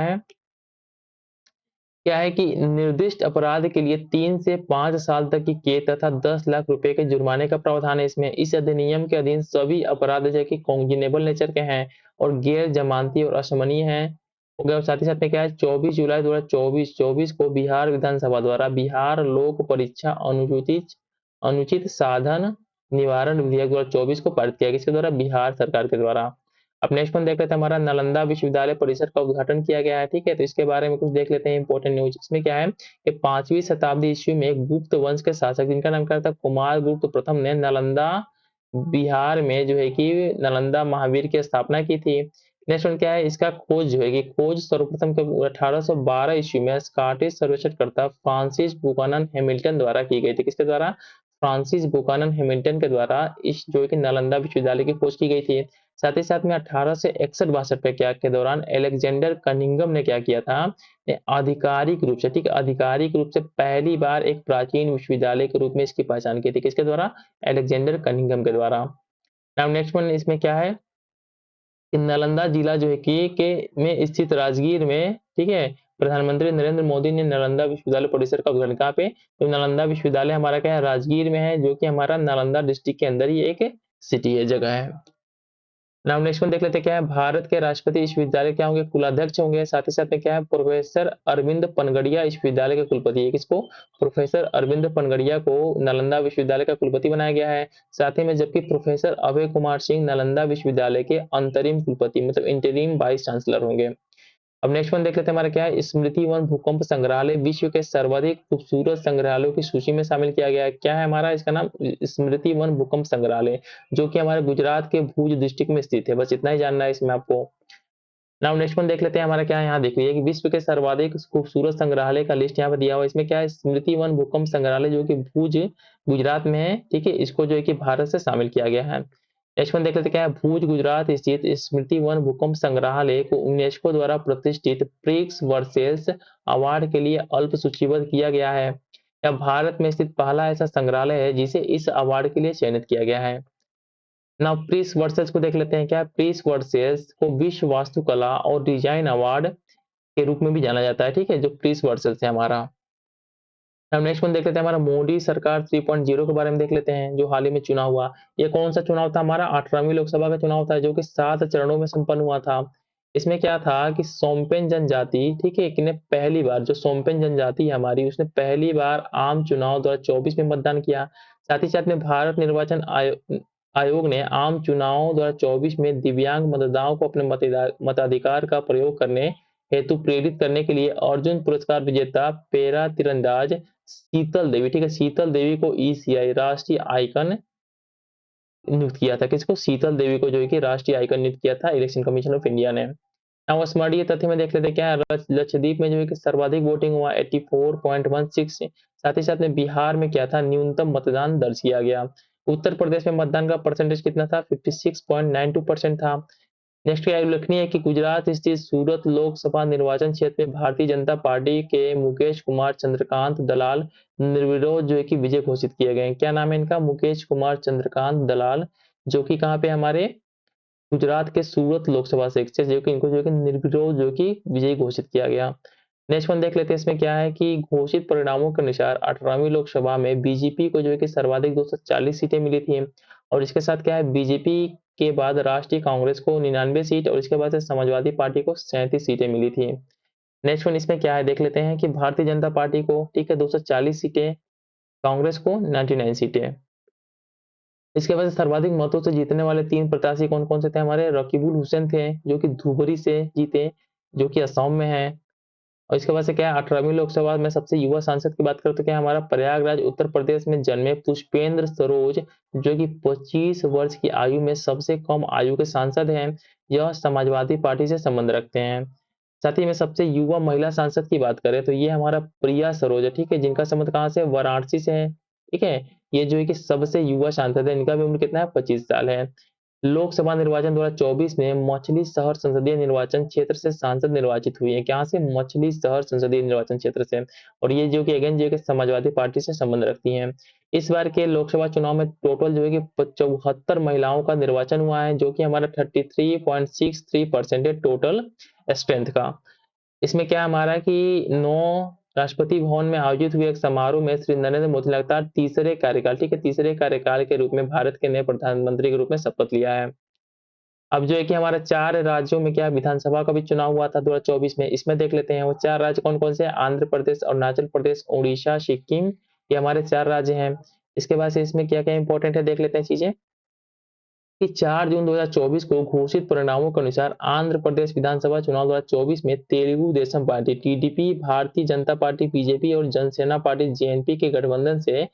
है कि निर्दिष्ट अपराध के लिए 3 से 5 साल तक की कैद तथा 10 लाख रुपए के जुर्माने का प्रावधान है इसमें। इस अधिनियम के अधीन सभी अपराध जो कि कॉन्जिनेबल नेचर के हैं और गैर जमानती और अशमनीय हैं, हो गया। और साथ ही साथ में क्या है, 24 जुलाई 2024 को बिहार विधानसभा द्वारा बिहार लोक परीक्षा अनुसूचित अनुचित साधन निवारण विधेयक 2024 को पारित किया गया, इसके द्वारा बिहार सरकार के द्वारा। अब नेक्स्ट वन देख लेते हैं, हमारा नालंदा विश्वविद्यालय परिसर का उद्घाटन किया गया है, ठीक है? तो इसके बारे में कुछ देख लेते हैं इंपॉर्टेंट न्यूज। इसमें क्या है कि 5वीं शताब्दी ईस्वी में एक गुप्त वंश के शासक, जिनका नाम क्या था, कुमार गुप्त प्रथम, ने नालंदा बिहार में जो है कि नालंदा महावीर की स्थापना की थी। नेक्स्ट वन क्या है, इसका खोज जो है कि खोज सर्वप्रथम 1812 ईस्वी में स्कॉटिश सर्वेक्षणकर्ता फ्रांसिस बुकानन हैमिल्टन द्वारा की गई थी। किसके द्वारा, फ्रांसिस बुकानन हैमिल्टन के द्वारा इस जो है कि नालंदा विश्वविद्यालय की खोज की गई थी। साथ ही साथ में 1861-62 पे क्या के दौरान अलेक्जेंडर कनिंघम ने क्या किया था, आधिकारिक रूप से, ठीक है, आधिकारिक रूप से पहली बार एक प्राचीन विश्वविद्यालय के रूप में इसकी पहचान की थी। किसके द्वारा, अलेक्जेंडर कनिंघम के द्वारा। नाउ नेक्स्ट वन इसमें क्या है कि नालंदा जिला जो है कि के में स्थित राजगीर में, ठीक है, प्रधानमंत्री नरेंद्र मोदी ने नालंदा विश्वविद्यालय परिसर का उद्घाटन कहाँ पे, तो नालंदा विश्वविद्यालय हमारा क्या है, राजगीर में है, जो कि हमारा नालंदा डिस्ट्रिक्ट के अंदर ही एक सिटी है, जगह है। नाउ नेक्स्ट वन देख लेते हैं, क्या है, भारत के राष्ट्रपति विश्वविद्यालय क्या होंगे, कुलाध्यक्ष होंगे। साथ ही साथ में क्या है, प्रोफेसर अरविंद पनगड़िया विश्वविद्यालय के कुलपति है। किसको, प्रोफेसर अरविंद पनगड़िया को नालंदा विश्वविद्यालय का कुलपति बनाया गया है। साथ ही में जबकि प्रोफेसर अभय कुमार सिंह नालंदा विश्वविद्यालय के अंतरिम कुलपति, मतलब इंटरिम वाइस चांसलर होंगे। अब नेक्स्ट वन देख लेते हैं, हमारा क्या है, स्मृति वन भूकंप संग्रहालय विश्व के सर्वाधिक खूबसूरत संग्रहालयों की सूची में शामिल किया गया है। क्या है हमारा इसका नाम, स्मृति वन भूकंप संग्रहालय, जो कि हमारे गुजरात के भुज डिस्ट्रिक्ट में स्थित है। बस इतना ही जानना है इसमें आपको। नाउ नेक्स्ट वन देख लेते हैं, हमारा क्या है, यहाँ देख लीजिए कि विश्व के सर्वाधिक खूबसूरत संग्रहालय का लिस्ट यहाँ पे दिया हुआ है। इसमें क्या है, स्मृति वन भूकंप संग्रहालय, जो कि भुज गुजरात में है, ठीक है, इसको जो है कि भारत से शामिल किया गया है। नेक्स्ट वन देख लेते हैं, क्या है, भुज गुजरात स्थित स्मृति वन भूकंप संग्रहालय को यूनेस्को द्वारा प्रतिष्ठित प्रिक्स वर्सेस अवार्ड के लिए अल्प सूचीबद्ध किया गया है। यह भारत में स्थित पहला ऐसा संग्रहालय है जिसे इस अवार्ड के लिए चयनित किया गया है। नाउ प्रिस वर्सेस को देख लेते हैं, क्या प्रिस वर्सेस को विश्व वास्तुकला और डिजाइन अवार्ड के रूप में भी जाना जाता है, ठीक है, जो प्रिस वर्सेस है हमारा। अब नेक्स्ट वन देख लेते हैं, हमारा मोदी सरकार 3.0 के बारे में देख लेते हैं, जो हाल ही में चुनाव हुआ। ये कौन सा चुनाव था, हमारा 18वीं लोकसभा का चुनाव था, जो कि 7 चरणों में संपन्न हुआ था। इसमें क्या था कि सोम्पेन जनजाति, ठीक है, ने पहली बार, जो सोम्पेन जनजाति है हमारी, उसने पहली बार आम चुनाव 2024 में मतदान किया। साथ ही साथ में भारत निर्वाचन आयोग ने आम चुनाव 2024 में दिव्यांग मतदाताओं को अपने मताधिकार का प्रयोग करने हेतु प्रेरित करने के लिए अर्जुन पुरस्कार विजेता पैरा तीरंदाज शीतल देवी, ठीक है, शीतल देवी को ईसीआई राष्ट्रीय आइकन नियुक्त किया था। किसको? शीतल देवी को जो है कि राष्ट्रीय आयकर नियुक्त किया था इलेक्शन कमीशन ऑफ इंडिया ने। अब स्मार्ट ये तथ्य में देख लेते हैं क्या है, लक्षद्वीप में जो है कि सर्वाधिक वोटिंग हुआ 84.16। साथ ही साथ में बिहार में क्या था, न्यूनतम मतदान दर्ज किया गया। उत्तर प्रदेश में मतदान का परसेंटेज कितना था, 56.92% था। नेक्स्ट क्या उल्लेखनीय है कि गुजरात स्थित सूरत लोकसभा निर्वाचन क्षेत्र में भारतीय जनता पार्टी के मुकेश कुमार चंद्रकांत दलाल निर्विरोध जो है कि विजय घोषित किए गए। क्या नाम है इनका? मुकेश कुमार चंद्रकांत दलाल, जो कि कहाँ पे हमारे गुजरात के सूरत लोकसभा से जो कि इनको जो कि निर्विरोध जो कि विजयी घोषित किया गया। नेक्स्ट वन देख लेते हैं, इसमें क्या है कि घोषित परिणामों के अनुसार 18वीं लोकसभा में बीजेपी को जो है कि सर्वाधिक 240 सीटें मिली थी। और इसके साथ क्या है, बीजेपी के बाद राष्ट्रीय कांग्रेस को 99 सीट और इसके बाद से समाजवादी पार्टी को 37 सीटें मिली थी। नेक्स्ट वन इसमें क्या है देख लेते हैं कि भारतीय जनता पार्टी को ठीक है 240 सीटें, कांग्रेस को 99 सीटें। इसके बाद सर्वाधिक मतों से जीतने वाले 3 प्रत्याशी कौन-कौन से थे हमारे? रकीबुल हुसैन थे, जो कि धुबरी से जीते, जो कि असम में है। और इसके बाद से क्या है, 18वीं लोकसभा में सबसे युवा सांसद की बात करें तो क्या है हमारा, प्रयागराज उत्तर प्रदेश में जन्मे पुष्पेंद्र सरोज, जो कि 25 वर्ष की आयु में सबसे कम आयु के सांसद हैं। यह समाजवादी पार्टी से संबंध रखते हैं। साथ ही में सबसे युवा महिला सांसद की बात करें तो ये हमारा प्रिया सरोज है, ठीक है, जिनका संबंध कहाँ से? वाराणसी से है, ठीक है। ये जो है कि सबसे युवा सांसद है, इनका भी उम्र कितना है? 25 साल है। लोकसभा निर्वाचन 2024 में मछली शहर संसदीय निर्वाचन क्षेत्र से सांसद निर्वाचित हुई है। कहाँ से? मछली शहर संसदीय निर्वाचन क्षेत्र से। और ये जो कि अगेन जो है कि समाजवादी पार्टी से संबंध रखती हैं। इस बार के लोकसभा चुनाव में टोटल जो है कि 74 महिलाओं का निर्वाचन हुआ है, जो कि हमारा 33.63% है टोटल स्ट्रेंथ का। इसमें क्या हमारा कि 9 राष्ट्रपति भवन में आयोजित हुए एक समारोह में श्री नरेंद्र मोदी ने लगातार तीसरे कार्यकाल, ठीक है, तीसरे कार्यकाल के रूप में भारत के नए प्रधानमंत्री के रूप में शपथ लिया है। अब जो है कि हमारा 4 राज्यों में क्या विधानसभा का भी चुनाव हुआ था 2024 में। इसमें देख लेते हैं वो 4 राज्य कौन-कौन से हैं? आंध्र प्रदेश, अरुणाचल प्रदेश, ओडिशा, सिक्किम, ये हमारे 4 राज्य हैं। इसके बाद से इसमें क्या-क्या इंपॉर्टेंट है देख लेते हैं चीजें। कि 4 जून 2024 को घोषित परिणामों के अनुसार आंध्र प्रदेश विधानसभा चुनाव 2024 में Telugu Desam party TDP, Bharatiya Janata party BJP और जनसेना पार्टी जेएनपी के गठबंधन से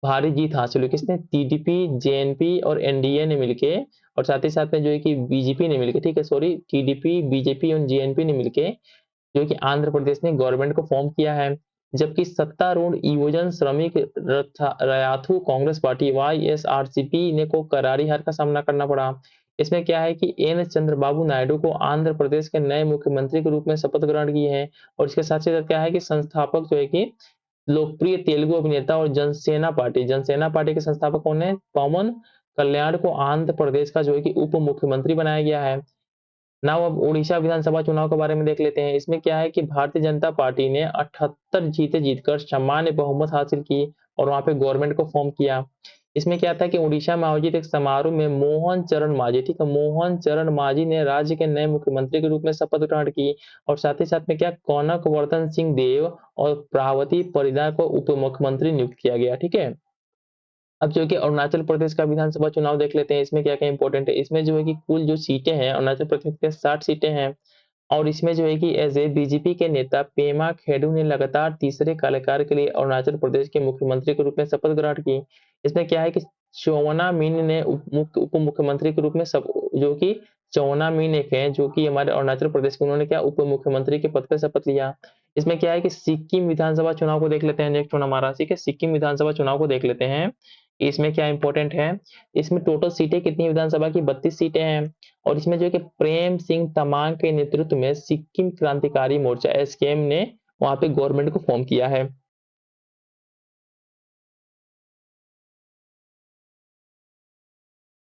भारी जीत हासिल हुई। किसने? टीडीपी, जेएनपी और एनडीए ने मिलके, और साथ ही साथ में जो है कि बीजेपी ने मिलके, ठीक है, सॉरी, टीडीपी, बीजेपी और जेएनपी ने मिलके जो कि आंध्र प्रदेश ने गवर्नमेंट को फॉर्म किया है। जबकि सत्तारूढ़ युवजन श्रमिक रयाथू कांग्रेस पार्टी वाईएसआरसीपी ने को करारी हार का सामना करना पड़ा। इसमें क्या है कि एन चंद्रबाबू नायडू को आंध्र प्रदेश के नए मुख्यमंत्री के रूप में शपथ ग्रहण की है। और इसके साथ साथ क्या है कि संस्थापक जो है कि लोकप्रिय तेलुगु अभिनेता और जनसेना पार्टी के संस्थापक कौन है? पवन कल्याण को आंध्र प्रदेश का जो है कि उप मुख्यमंत्री बनाया गया है। नाउ अब उड़ीसा विधानसभा चुनाव के बारे में देख लेते हैं। इसमें क्या है कि भारतीय जनता पार्टी ने 78 सीटें जीतकर सामान्य बहुमत हासिल की और वहां पे गवर्नमेंट को फॉर्म किया। इसमें क्या था कि उड़ीसा में आयोजित एक समारोह में मोहन चरण मांझी, ठीक है, मोहन चरण मांझी ने राज्य के नए मुख्यमंत्री के रूप में शपथ ग्रहण की। और साथ ही साथ में क्या, कनक वर्धन सिंह देव और प्रावती परिदा को उप मुख्यमंत्री नियुक्त किया गया, ठीक है। अब जो कि अरुणाचल प्रदेश का विधानसभा चुनाव देख लेते हैं। इसमें क्या-क्या इंपॉर्टेंट है। इसमें जो है कि कुल जो सीटें हैं अरुणाचल प्रदेश के 60 सीटें हैं। और इसमें जो है कि एज ए बीजेपी के नेता पेमा खेडू ने लगातार तीसरे कार्यकाल के लिए अरुणाचल प्रदेश के मुख्यमंत्री के रूप में शपथ ग्रहण की। इसमें क्या है कि चोवना मीन ने उप मुख्यमंत्री के रूप में सब जो कि चोवना मीन एक है जो कि हमारे अरुणाचल प्रदेश के, उन्होंने क्या उप मुख्यमंत्री के पद पर शपथ लिया। इसमें क्या है कि सिक्किम विधानसभा चुनाव को देख लेते हैं। नेक्स्ट वन हमारा, ठीक है, सिक्किम विधानसभा चुनाव को देख लेते हैं। इसमें क्या इंपॉर्टेंट है, इसमें टोटल सीटें कितनी विधानसभा की? 32 सीटें हैं। और इसमें जो है कि प्रेम सिंह तमांग के नेतृत्व में सिक्किम क्रांतिकारी मोर्चा एसकेएम ने वहां पे गवर्नमेंट को फॉर्म किया है।